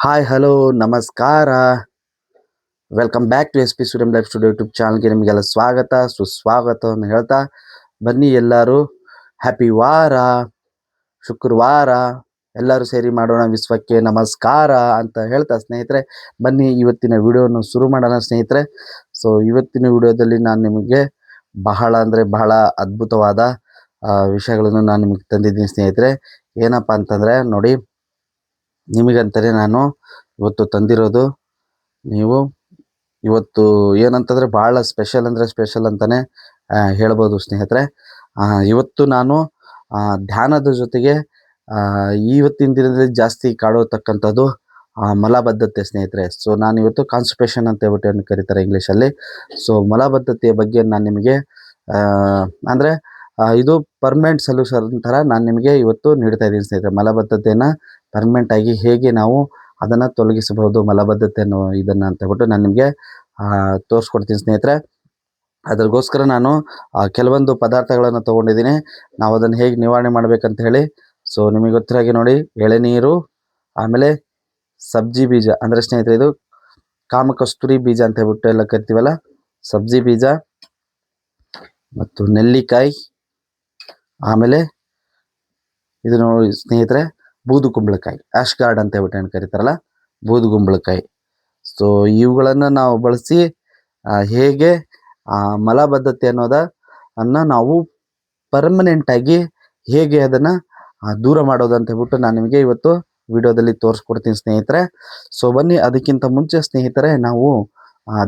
Hi hello ನಮಸ್ಕಾರ. Welcome back to S P ಸ್ಟೂಡಿಯಂ life studio YouTube ಚಾನಲ್ಗೆ ನಿಮಗೆಲ್ಲ ಸ್ವಾಗತ ಸುಸ್ವಾಗತವನ್ನು ಹೇಳ್ತಾ ಬನ್ನಿ ಎಲ್ಲರೂ ಹ್ಯಾಪಿ ವಾರ ಶುಕ್ರವಾರ ಎಲ್ಲರೂ ಸೇರಿ ಮಾಡೋಣ ವಿಶ್ವಕ್ಕೆ ನಮಸ್ಕಾರ ಅಂತ ಹೇಳ್ತಾ ಸ್ನೇಹಿತರೆ ಬನ್ನಿ ಇವತ್ತಿನ ವಿಡಿಯೋವನ್ನು ಶುರು ಮಾಡೋಣ ಸ್ನೇಹಿತರೆ. ಸೊ ಇವತ್ತಿನ ವಿಡಿಯೋದಲ್ಲಿ ನಾನು ನಿಮಗೆ ಬಹಳ ಅದ್ಭುತವಾದ ವಿಷಯಗಳನ್ನು ನಾನು ನಿಮಗೆ ತಂದಿದ್ದೀನಿ ಸ್ನೇಹಿತರೆ. ಏನಪ್ಪ ಅಂತಂದರೆ ನೋಡಿ, ನಿಮಗಂತಲೇ ನಾನು ಇವತ್ತು ತಂದಿರೋದು. ನೀವು ಇವತ್ತು ಏನಂತಂದರೆ ಭಾಳ ಸ್ಪೆಷಲ್ ಅಂದರೆ ಸ್ಪೆಷಲ್ ಅಂತಲೇ ಹೇಳ್ಬೋದು ಸ್ನೇಹಿತರೆ. ಇವತ್ತು ನಾನು ಧ್ಯಾನದ ಜೊತೆಗೆ ಇವತ್ತಿನ ದಿನದಲ್ಲಿ ಜಾಸ್ತಿ ಕಾಡೋತಕ್ಕಂಥದ್ದು ಮಲಬದ್ಧತೆ ಸ್ನೇಹಿತರೆ. ಸೊ ನಾನು ಇವತ್ತು ಕಾನ್ಸ್ಟಿಪೇಷನ್ ಅಂತ ಹೇಳ್ಬಿಟ್ಟು ಕರೀತಾರೆ ಇಂಗ್ಲೀಷಲ್ಲಿ. ಸೊ ಮಲಬದ್ಧತೆಯ ಬಗ್ಗೆ ನಾನು ನಿಮಗೆ ಅಂದರೆ ಇದು ಪರ್ಮನೆಂಟ್ ಸೊಲ್ಯೂಷನ್ ಥರ ನಾನು ನಿಮಗೆ ಇವತ್ತು ನೀಡ್ತಾ ಇದ್ದೀನಿ ಸ್ನೇಹಿತರೆ. ಮಲಬದ್ಧತೆಯನ್ನು ಪರ್ಮನೆಂಟಾಗಿ ಹೇಗೆ ನಾವು ಅದನ್ನು ತೊಲಗಿಸಬಹುದು ಮಲಬದ್ಧತೆ ಅನ್ನೋ ಇದನ್ನು ಅಂತ ಹೇಳ್ಬಿಟ್ಟು ನಾನು ನಿಮಗೆ ತೋರಿಸ್ಕೊಡ್ತೀನಿ ಸ್ನೇಹಿತರೆ. ಅದಕ್ಕೋಸ್ಕರ ನಾನು ಕೆಲವೊಂದು ಪದಾರ್ಥಗಳನ್ನು ತೊಗೊಂಡಿದ್ದೀನಿ. ನಾವು ಅದನ್ನು ಹೇಗೆ ನಿವಾರಣೆ ಮಾಡಬೇಕಂತ ಹೇಳಿ. ಸೊ ನಿಮಗೆ ಗೊತ್ತಿರೋ ಹಾಗೆ ನೋಡಿ, ಎಳೆನೀರು, ಆಮೇಲೆ ಸಬ್ಜಿ ಬೀಜ ಅಂದರೆ ಸ್ನೇಹಿತರೆ ಇದು ಕಾಮಕಸ್ತೂರಿ ಬೀಜ ಅಂತ ಹೇಳ್ಬಿಟ್ಟು ಎಲ್ಲ ಕರಿತೀವಲ್ಲ, ಸಬ್ಜಿ ಬೀಜ ಮತ್ತು ನೆಲ್ಲಿಕಾಯಿ, ಆಮೇಲೆ ಇದು ನೋಡಿ ಸ್ನೇಹಿತರೆ ಬೂದು ಕುಂಬಳಕಾಯಿ, ಆಶ್ ಗಾರ್ಡ್ ಅಂತ ಹೇಳ್ಬಿಟ್ಟು ಏನು ಕರೀತಾರಲ್ಲ ಬೂದು ಕುಂಬಳಕಾಯಿ. ಸೊ ಇವುಗಳನ್ನು ನಾವು ಬಳಸಿ ಹೇಗೆ ಮಲಬದ್ಧತೆ ಅನ್ನೋದನ್ನು ನಾವು ಪರ್ಮನೆಂಟಾಗಿ ಹೇಗೆ ಅದನ್ನು ದೂರ ಮಾಡೋದು ಅಂತ ಹೇಳ್ಬಿಟ್ಟು ನಾನು ನಿಮಗೆ ಇವತ್ತು ವಿಡಿಯೋದಲ್ಲಿ ತೋರಿಸ್ಕೊಡ್ತೀನಿ ಸ್ನೇಹಿತರೆ. ಸೊ ಬನ್ನಿ, ಅದಕ್ಕಿಂತ ಮುಂಚೆ ಸ್ನೇಹಿತರೆ ನಾವು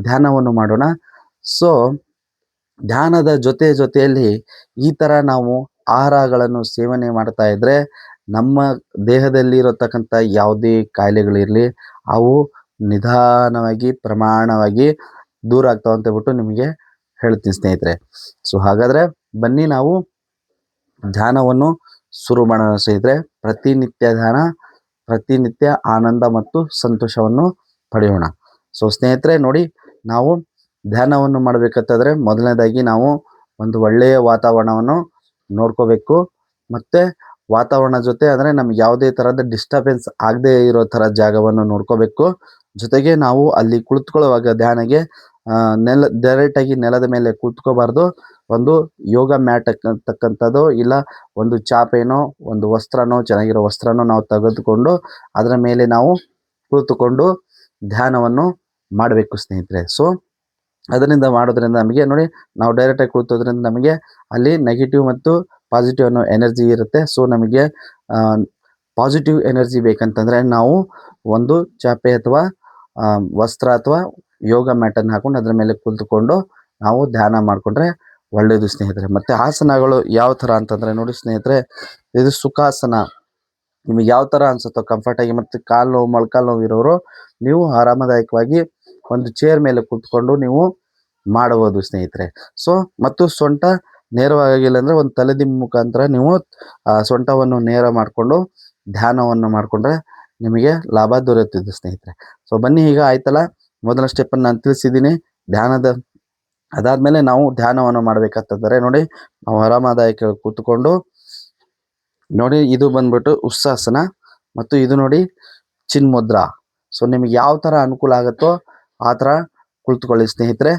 ಧ್ಯಾನವನ್ನು ಮಾಡೋಣ. ಸೊ ಧ್ಯಾನದ ಜೊತೆಯಲ್ಲಿ ಈ ಥರ ನಾವು ಆಹಾರಗಳನ್ನು ಸೇವನೆ ಮಾಡ್ತಾ ಇದ್ದರೆ ನಮ್ಮ ದೇಹದಲ್ಲಿ ಇರತಕ್ಕಂಥ ಯಾವುದೇ ಕಾಯಿಲೆಗಳಿರಲಿ ಅವು ನಿಧಾನವಾಗಿ ಪ್ರಮಾಣವಾಗಿ ದೂರ ಆಗ್ತಾವೆ ಅಂತ ಹೇಳ್ಬಿಟ್ಟು ನಿಮಗೆ ಹೇಳ್ತೀನಿ ಸ್ನೇಹಿತರೆ. ಸೊ ಹಾಗಾದರೆ ಬನ್ನಿ ನಾವು ಧ್ಯಾನವನ್ನು ಶುರು ಮಾಡೋಣ ಸ್ನೇಹಿತರೆ. ಪ್ರತಿನಿತ್ಯ ಧ್ಯಾನ, ಪ್ರತಿನಿತ್ಯ ಆನಂದ ಮತ್ತು ಸಂತೋಷವನ್ನು ಪಡೆಯೋಣ. ಸೊ ಸ್ನೇಹಿತರೆ ನೋಡಿ, ನಾವು ಧ್ಯಾನವನ್ನು ಮಾಡಬೇಕಂತಂದರೆ ಮೊದಲನೇದಾಗಿ ನಾವು ಒಂದು ಒಳ್ಳೆಯ ವಾತಾವರಣವನ್ನು ನೋಡ್ಕೋಬೇಕು. ಮತ್ತು ವಾತಾವರಣ ಜೊತೆ ಅಂದರೆ ನಮ್ಗೆ ಯಾವುದೇ ಥರದ ಡಿಸ್ಟರ್ಬೆನ್ಸ್ ಆಗದೇ ಇರೋ ಥರ ಜಾಗವನ್ನು ನೋಡ್ಕೋಬೇಕು. ಜೊತೆಗೆ ನಾವು ಅಲ್ಲಿ ಕುಳಿತುಕೊಳ್ಳುವಾಗ ಧ್ಯಾನಗೆ ಡೈರೆಕ್ಟಾಗಿ ನೆಲದ ಮೇಲೆ ಕೂತ್ಕೋಬಾರ್ದು. ಒಂದು ಯೋಗ ಮ್ಯಾಟ್ ತಕ್ಕಂಥದ್ದು ಇಲ್ಲ ಒಂದು ಚಾಪೆನೋ ಒಂದು ವಸ್ತ್ರನೋ, ಚೆನ್ನಾಗಿರೋ ವಸ್ತ್ರನೋ ನಾವು ತೆಗೆದುಕೊಂಡು ಅದರ ಮೇಲೆ ನಾವು ಕುಳಿತುಕೊಂಡು ಧ್ಯಾನವನ್ನು ಮಾಡಬೇಕು ಸ್ನೇಹಿತರೆ. ಸೊ ಅದರಿಂದ ಮಾಡೋದ್ರಿಂದ ನಮಗೆ ನೋಡಿ, ನಾವು ಡೈರೆಕ್ಟಾಗಿ ಕುಳಿತೋದ್ರಿಂದ ನಮಗೆ ಅಲ್ಲಿ ನೆಗೆಟಿವ್ ಮತ್ತು ಪಾಸಿಟಿವ್ ಅನ್ನೋ ಎನರ್ಜಿ ಇರುತ್ತೆ. ಸೊ ನಮಗೆ ಪಾಸಿಟಿವ್ ಎನರ್ಜಿ ಬೇಕಂತಂದರೆ ನಾವು ಒಂದು ಚಾಪೆ ಅಥವಾ ವಸ್ತ್ರ ಅಥವಾ ಯೋಗ ಮ್ಯಾಟನ್ನು ಹಾಕ್ಕೊಂಡು ಅದರ ಮೇಲೆ ಕುಳಿತುಕೊಂಡು ನಾವು ಧ್ಯಾನ ಮಾಡಿಕೊಂಡ್ರೆ ಒಳ್ಳೆಯದು ಸ್ನೇಹಿತರೆ. ಮತ್ತು ಆಸನಗಳು ಯಾವ ಥರ ಅಂತಂದರೆ ನೋಡಿ ಸ್ನೇಹಿತರೆ, ಇದು ಸುಖಾಸನ. ನಿಮಗೆ ಯಾವ ಥರ ಅನಿಸುತ್ತೋ ಕಂಫರ್ಟಾಗಿ, ಮತ್ತು ಕಾಲು ನೋವು ಮೊಳಕಾಲು ನೋವು ಇರೋರು ನೀವು ಆರಾಮದಾಯಕವಾಗಿ ಒಂದು ಚೇರ್ ಮೇಲೆ ಕೂತ್ಕೊಂಡು ನೀವು ಮಾಡಬಹುದು ಸ್ನೇಹಿತರೆ. ಸೊ ಮತ್ತು ಸೊಂಟ ನೇರವಾಗಿಲ್ಲ ಅಂದರೆ ಒಂದು ತಲೆದಿಂಬು ಮುಖಾಂತರ ನೀವು ಸೊಂಟವನ್ನು ನೇರ ಮಾಡಿಕೊಂಡು ಧ್ಯಾನವನ್ನು ಮಾಡಿಕೊಂಡ್ರೆ ನಿಮಗೆ ಲಾಭ ದೊರೆಯುತ್ತದೆ ಸ್ನೇಹಿತರೆ. ಸೊ ಬನ್ನಿ, ಈಗ ಆಯ್ತಲ್ಲ, ಮೊದಲ ಸ್ಟೆಪ್ಪನ್ನು ನಾನು ತಿಳಿಸಿದ್ದೀನಿ ಧ್ಯಾನದ. ಅದಾದಮೇಲೆ ನಾವು ಧ್ಯಾನವನ್ನು ಮಾಡಬೇಕಂತಂದರೆ ನೋಡಿ, ನಾವು ಆರಾಮದಾಯಕ ಕೂತ್ಕೊಂಡು ನೋಡಿ, ಇದು ಬಂದ್ಬಿಟ್ಟು ಉತ್ಸಾಸನ ಮತ್ತು ಇದು ನೋಡಿ ಚಿನ್ಮುದ್ರಾ. ಸೊ ನಿಮಗೆ ಯಾವ ಥರ ಅನುಕೂಲ ಆಗುತ್ತೋ ಆ ಥರ ಕುಳಿತುಕೊಳ್ಳಿ ಸ್ನೇಹಿತರೆ.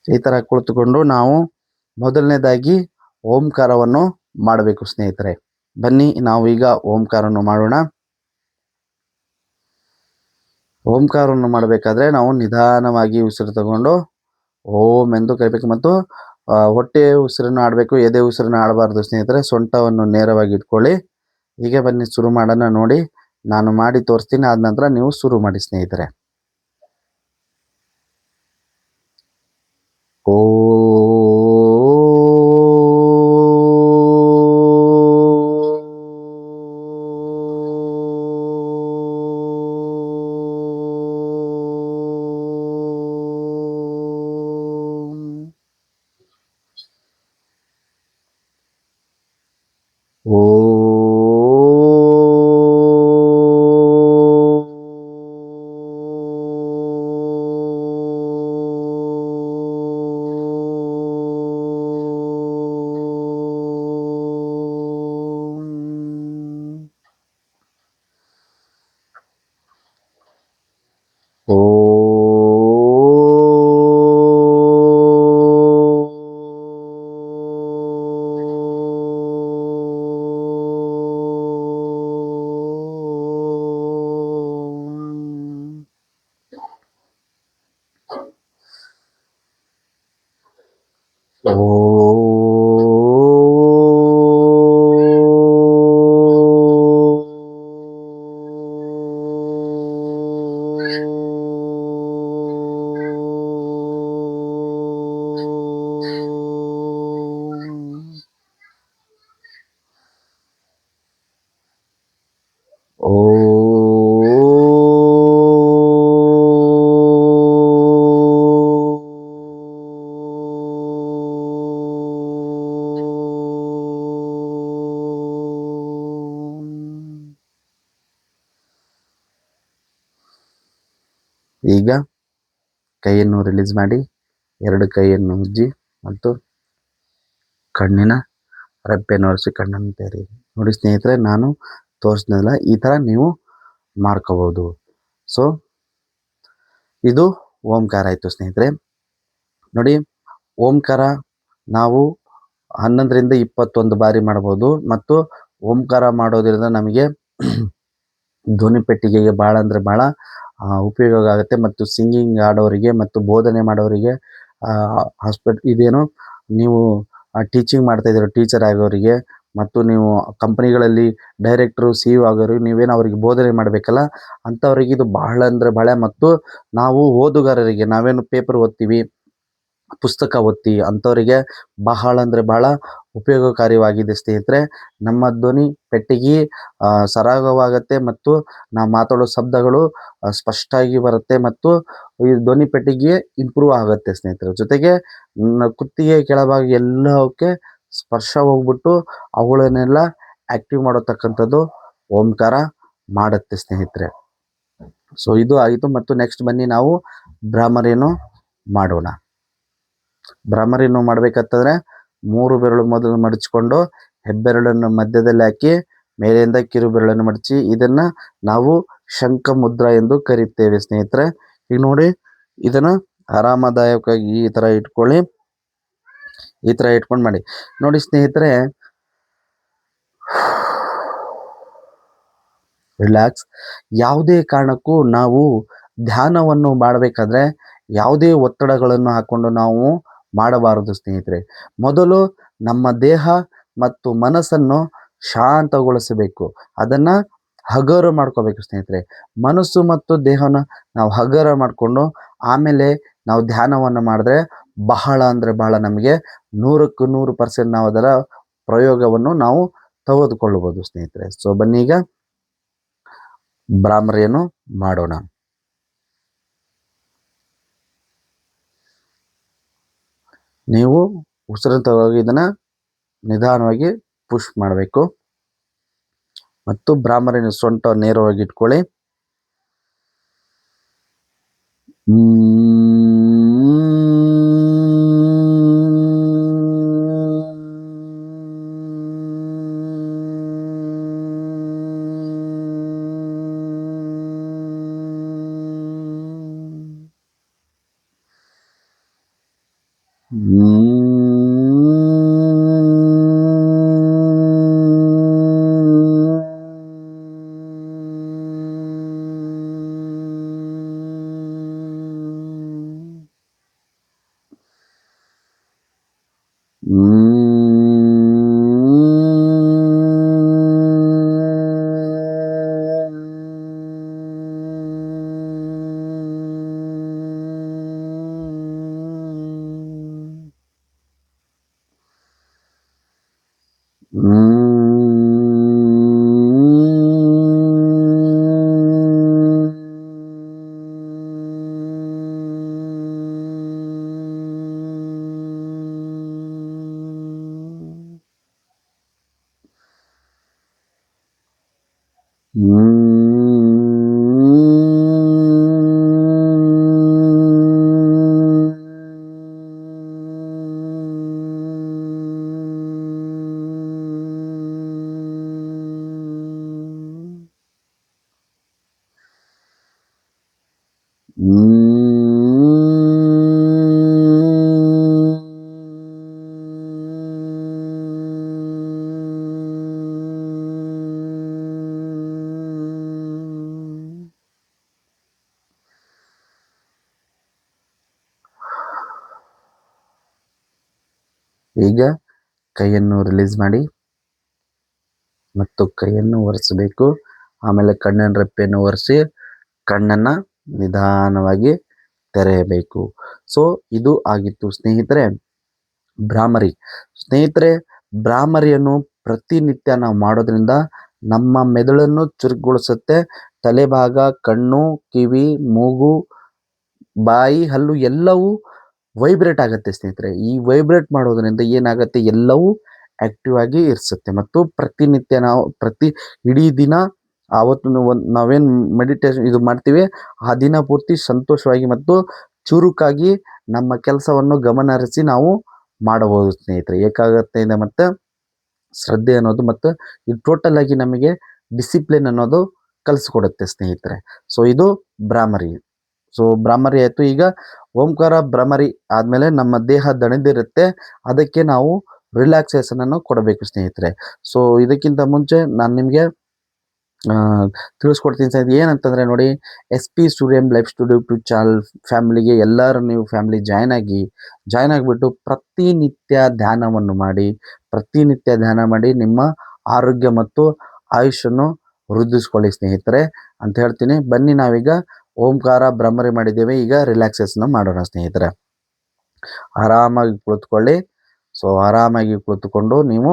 ಈ ಥರ ಕುಳಿತುಕೊಂಡು ನಾವು ಮೊದಲನೇದಾಗಿ ಓಂಕಾರವನ್ನು ಮಾಡಬೇಕು ಸ್ನೇಹಿತರೆ. ಬನ್ನಿ ನಾವು ಈಗ ಓಂಕಾರವನ್ನು ಮಾಡೋಣ. ಓಂಕಾರವನ್ನು ಮಾಡಬೇಕಾದ್ರೆ ನಾವು ನಿಧಾನವಾಗಿ ಉಸಿರು ತಗೊಂಡು ಓಂ ಎಂದು ಕರಿಬೇಕು, ಮತ್ತು ಹೊಟ್ಟೆ ಉಸಿರನ್ನು ಆಡಬೇಕು, ಎದೆ ಉಸಿರನ್ನು ಆಡಬಾರ್ದು ಸ್ನೇಹಿತರೆ. ಸೊಂಟವನ್ನು ನೇರವಾಗಿ ಇಟ್ಕೊಳ್ಳಿ. ಹೀಗೆ ಬನ್ನಿ ಶುರು ಮಾಡೋಣ. ನೋಡಿ, ನಾನು ಮಾಡಿ ತೋರಿಸ್ತೀನಿ, ಆದ ನಂತರ ನೀವು ಶುರು ಮಾಡಿ ಸ್ನೇಹಿತರೆ. ಓ ಈಗ ಕೈಯನ್ನು ರಿಲೀಸ್ ಮಾಡಿ 2 ಕೈಯನ್ನು ಉಜ್ಜಿ ಮತ್ತು ಕಣ್ಣಿನ ರೆಪ್ಪೆಯನ್ನು ಒರೆಸಿ ಕಣ್ಣನ್ನು ತೆರೆಯಿರಿ. ನೋಡಿ ಸ್ನೇಹಿತರೆ, ನಾನು ತೋರಿಸಿದ್ನಲ್ಲ ಈ ಥರ ನೀವು ಮಾಡ್ಕೋಬೋದು. ಸೊ ಇದು ಓಂಕಾರ ಆಯಿತು ಸ್ನೇಹಿತರೆ. ನೋಡಿ, ಓಂಕಾರ ನಾವು 11ರಿಂದ 21 ಬಾರಿ ಮಾಡ್ಬೋದು. ಮತ್ತು ಓಂಕಾರ ಮಾಡೋದ್ರಿಂದ ನಮಗೆ ಧ್ವನಿ ಪೆಟ್ಟಿಗೆಗೆ ಭಾಳ ಅಂದರೆ ಭಾಳ ಉಪಯೋಗ ಆಗುತ್ತೆ. ಮತ್ತು ಸಿಂಗಿಂಗ್ ಆಡೋರಿಗೆ ಮತ್ತು ಬೋಧನೆ ಮಾಡೋರಿಗೆ, ಇದೇನು ನೀವು ಟೀಚಿಂಗ್ ಮಾಡ್ತಾಯಿದ್ದೀರೋ ಟೀಚರ್ ಆಗೋರಿಗೆ, ಮತ್ತು ನೀವು ಕಂಪ್ನಿಗಳಲ್ಲಿ ಡೈರೆಕ್ಟ್ರು CEO ಆಗೋರಿಗೆ, ನೀವೇನು ಅವ್ರಿಗೆ ಬೋಧನೆ ಮಾಡಬೇಕಲ್ಲ, ಅಂಥವ್ರಿಗೆ ಇದು ಬಹಳ ಅಂದರೆ ಭಾಳ. ಮತ್ತು ನಾವು ಓದುಗಾರರಿಗೆ, ನಾವೇನು ಪೇಪರ್ ಓದ್ತೀವಿ, ಪುಸ್ತಕ ಓದ್ತಿ ಅಂಥವರಿಗೆ ಬಹಳ ಅಂದರೆ ಭಾಳ ಉಪಯೋಗಕಾರಿಯಾಗಿದೆ ಸ್ನೇಹಿತರೆ. ನಮ್ಮ ಧ್ವನಿ ಪೆಟ್ಟಿಗೆ ಸರಾಗವಾಗುತ್ತೆ ಮತ್ತು ನಾವು ಮಾತಾಡೋ ಶಬ್ದಗಳು ಸ್ಪಷ್ಟವಾಗಿ ಬರುತ್ತೆ ಮತ್ತು ಈ ಧ್ವನಿ ಪೆಟ್ಟಿಗೆ ಇಂಪ್ರೂವ್ ಆಗುತ್ತೆ ಸ್ನೇಹಿತರೆ. ಜೊತೆಗೆ ಕುತ್ತಿಗೆ ಕೆಳಭಾಗ ಎಲ್ಲವಕ್ಕೆ ಸ್ಪರ್ಶ ಹೋಗ್ಬಿಟ್ಟು ಅವುಗಳನ್ನೆಲ್ಲ ಆ್ಯಕ್ಟಿವ್ ಮಾಡತಕ್ಕಂಥದ್ದು ಓಂಕಾರ ಮಾಡುತ್ತೆ ಸ್ನೇಹಿತರೆ. ಸೊ ಇದು ಆಯಿತು. ಮತ್ತು ನೆಕ್ಸ್ಟ್ ಬನ್ನಿ ನಾವು ಭ್ರಾಮರಿಯನ್ನು ಮಾಡೋಣ. ಭ್ರಾಮರಿಯನ್ನು ಮಾಡಬೇಕಂತಂದರೆ 3 ಬೆರಳು ಮೊದಲು ಮಡಚಿಕೊಂಡು ಹೆಬ್ಬೆರಳನ್ನು ಮಧ್ಯದಲ್ಲಿ ಹಾಕಿ ಮೇಲಿಂದ ಕಿರು ಬೆರಳನ್ನು ಮಡಚಿ ಇದನ್ನು ನಾವು ಶಂಖ ಮುದ್ರಾ ಎಂದು ಕರೀತೇವೆ ಸ್ನೇಹಿತರೆ. ಈಗ ನೋಡಿ, ಇದನ್ನು ಆರಾಮದಾಯಕವಾಗಿ ಈ ಥರ ಇಟ್ಕೊಳ್ಳಿ. ಈ ಥರ ಇಟ್ಕೊಂಡು ಮಾಡಿ. ನೋಡಿ ಸ್ನೇಹಿತರೆ, ರಿಲ್ಯಾಕ್ಸ್. ಯಾವುದೇ ಕಾರಣಕ್ಕೂ ನಾವು ಧ್ಯಾನವನ್ನು ಮಾಡಬೇಕಾದ್ರೆ ಯಾವುದೇ ಒತ್ತಡಗಳನ್ನು ಹಾಕ್ಕೊಂಡು ನಾವು ಮಾಡಬಾರದು ಸ್ನೇಹಿತರೆ. ಮೊದಲು ನಮ್ಮ ದೇಹ ಮತ್ತು ಮನಸ್ಸನ್ನು ಶಾಂತಗೊಳಿಸಬೇಕು. ಅದನ್ನು ಹಗುರ ಮಾಡ್ಕೋಬೇಕು ಸ್ನೇಹಿತರೆ. ಮನಸ್ಸು ಮತ್ತು ದೇಹನ ನಾವು ಹಗುರ ಮಾಡಿಕೊಂಡು ಆಮೇಲೆ ನಾವು ಧ್ಯಾನವನ್ನು ಮಾಡಿದ್ರೆ ಬಹಳ ಅಂದರೆ ಬಹಳ ನಮಗೆ 100ಕ್ಕೆ 100% ನಾವು ಅದರ ಪ್ರಯೋಗವನ್ನು ನಾವು ತೆಗೆದುಕೊಳ್ಳಬಹುದು ಸ್ನೇಹಿತರೆ. ಸೊ ಬನ್ನಿ ಈಗ ಭ್ರಾಮರಿಯನ್ನು ಮಾಡೋಣ. ನೀವು ಉಸಿರು ತಗೊಳ್ಳಿ, ಇದನ್ನು ನಿಧಾನವಾಗಿ ಪುಷ್ ಮಾಡಬೇಕು. ಮತ್ತು ಭ್ರಾಮರಿನ ಸೊಂಟ ನೇರವಾಗಿ ಇಟ್ಕೊಳ್ಳಿ. ಈಗ ಕೈಯನ್ನು ರಿಲೀಸ್ ಮಾಡಿ ಮತ್ತು ಕೈಯನ್ನು ಒರೆಸಬೇಕು. ಆಮೇಲೆ ಕಣ್ಣಿನ ರೆಪ್ಪೆಯನ್ನು ಒರೆಸಿ ಕಣ್ಣನ್ನು ನಿಧಾನವಾಗಿ ತೆರೆಯಬೇಕು. ಸೊ ಇದು ಆಗಿತ್ತು ಸ್ನೇಹಿತರೆ ಭ್ರಾಮರಿ. ಸ್ನೇಹಿತರೆ, ಭ್ರಾಮರಿಯನ್ನು ಪ್ರತಿನಿತ್ಯ ನಾವು ಮಾಡೋದ್ರಿಂದ ನಮ್ಮ ಮೆದುಳನ್ನು ಚುರುಕುಗೊಳಿಸುತ್ತೆ. ತಲೆಭಾಗ, ಕಣ್ಣು, ಕಿವಿ, ಮೂಗು, ಬಾಯಿ, ಹಲ್ಲು ಎಲ್ಲವೂ ವೈಬ್ರೇಟ್ ಆಗುತ್ತೆ ಸ್ನೇಹಿತರೆ. ಈ ವೈಬ್ರೇಟ್ ಮಾಡೋದ್ರಿಂದ ಏನಾಗುತ್ತೆ, ಎಲ್ಲವೂ ಆ್ಯಕ್ಟಿವ್ ಆಗಿ ಇರಿಸುತ್ತೆ. ಮತ್ತು ಪ್ರತಿನಿತ್ಯ ನಾವು ಇಡೀ ದಿನ ಆವತ್ತು ನಾವೇನು ಮೆಡಿಟೇಷನ್ ಇದು ಮಾಡ್ತೀವಿ ಆ ದಿನ ಪೂರ್ತಿ ಸಂತೋಷವಾಗಿ ಮತ್ತು ಚುರುಕಾಗಿ ನಮ್ಮ ಕೆಲಸವನ್ನು ಗಮನ ಹರಿಸಿ ನಾವು ಮಾಡಬಹುದು ಸ್ನೇಹಿತರೆ. ಏಕಾಗ್ರತೆಯಿಂದ ಮತ್ತು ಶ್ರದ್ಧೆ ಅನ್ನೋದು ಮತ್ತು ಇದು ಟೋಟಲ್ ಆಗಿ ನಮಗೆ ಡಿಸಿಪ್ಲಿನ್ ಅನ್ನೋದು ಕಲಿಸ್ಕೊಡುತ್ತೆ ಸ್ನೇಹಿತರೆ. ಸೊ ಇದು ಭ್ರಾಮರಿ. ಸೊ ಭ್ರಾಮರಿ ಆಯಿತು. ಈಗ ಓಂಕಾರ ಭ್ರಮರಿ ಆದಮೇಲೆ ನಮ್ಮ ದೇಹ ದಣಿದಿರುತ್ತೆ, ಅದಕ್ಕೆ ನಾವು ರಿಲ್ಯಾಕ್ಸೇಷನನ್ನು ಕೊಡಬೇಕು ಸ್ನೇಹಿತರೆ. ಸೊ ಇದಕ್ಕಿಂತ ಮುಂಚೆ ನಾನು ನಿಮಗೆ ತಿಳಿಸ್ಕೊಡ್ತೀನಿ ಸರ್. ಏನಂತಂದರೆ ನೋಡಿ, SP ಸ್ಟುಡಿಯಂ ಲೈಫ್ ಸ್ಟುಡಿಯೋ ಯೂಟ್ಯೂಬ್ ಚಾನಲ್ ಫ್ಯಾಮಿಲಿಗೆ ಎಲ್ಲರೂ ನೀವು ಫ್ಯಾಮಿಲಿ ಜಾಯ್ನ್ ಆಗಿಬಿಟ್ಟು ಪ್ರತಿನಿತ್ಯ ಧ್ಯಾನವನ್ನು ಮಾಡಿ, ಪ್ರತಿನಿತ್ಯ ಧ್ಯಾನ ಮಾಡಿ ನಿಮ್ಮ ಆರೋಗ್ಯ ಮತ್ತು ಆಯುಷನ್ನು ವೃದ್ಧಿಸ್ಕೊಳ್ಳಿ ಸ್ನೇಹಿತರೆ ಅಂತ ಹೇಳ್ತೀನಿ. ಬನ್ನಿ ನಾವೀಗ ಓಂಕಾರ ಭ್ರಮರಿ ಮಾಡಿದ್ದೇವೆ, ಈಗ ರಿಲ್ಯಾಕ್ಸೇಷನ್ ಮಾಡೋಣ ಸ್ನೇಹಿತರೆ. ಆರಾಮಾಗಿ ಕುಳಿತುಕೊಳ್ಳಿ. ಸೊ ಆರಾಮಾಗಿ ಕುಳಿತುಕೊಂಡು ನೀವು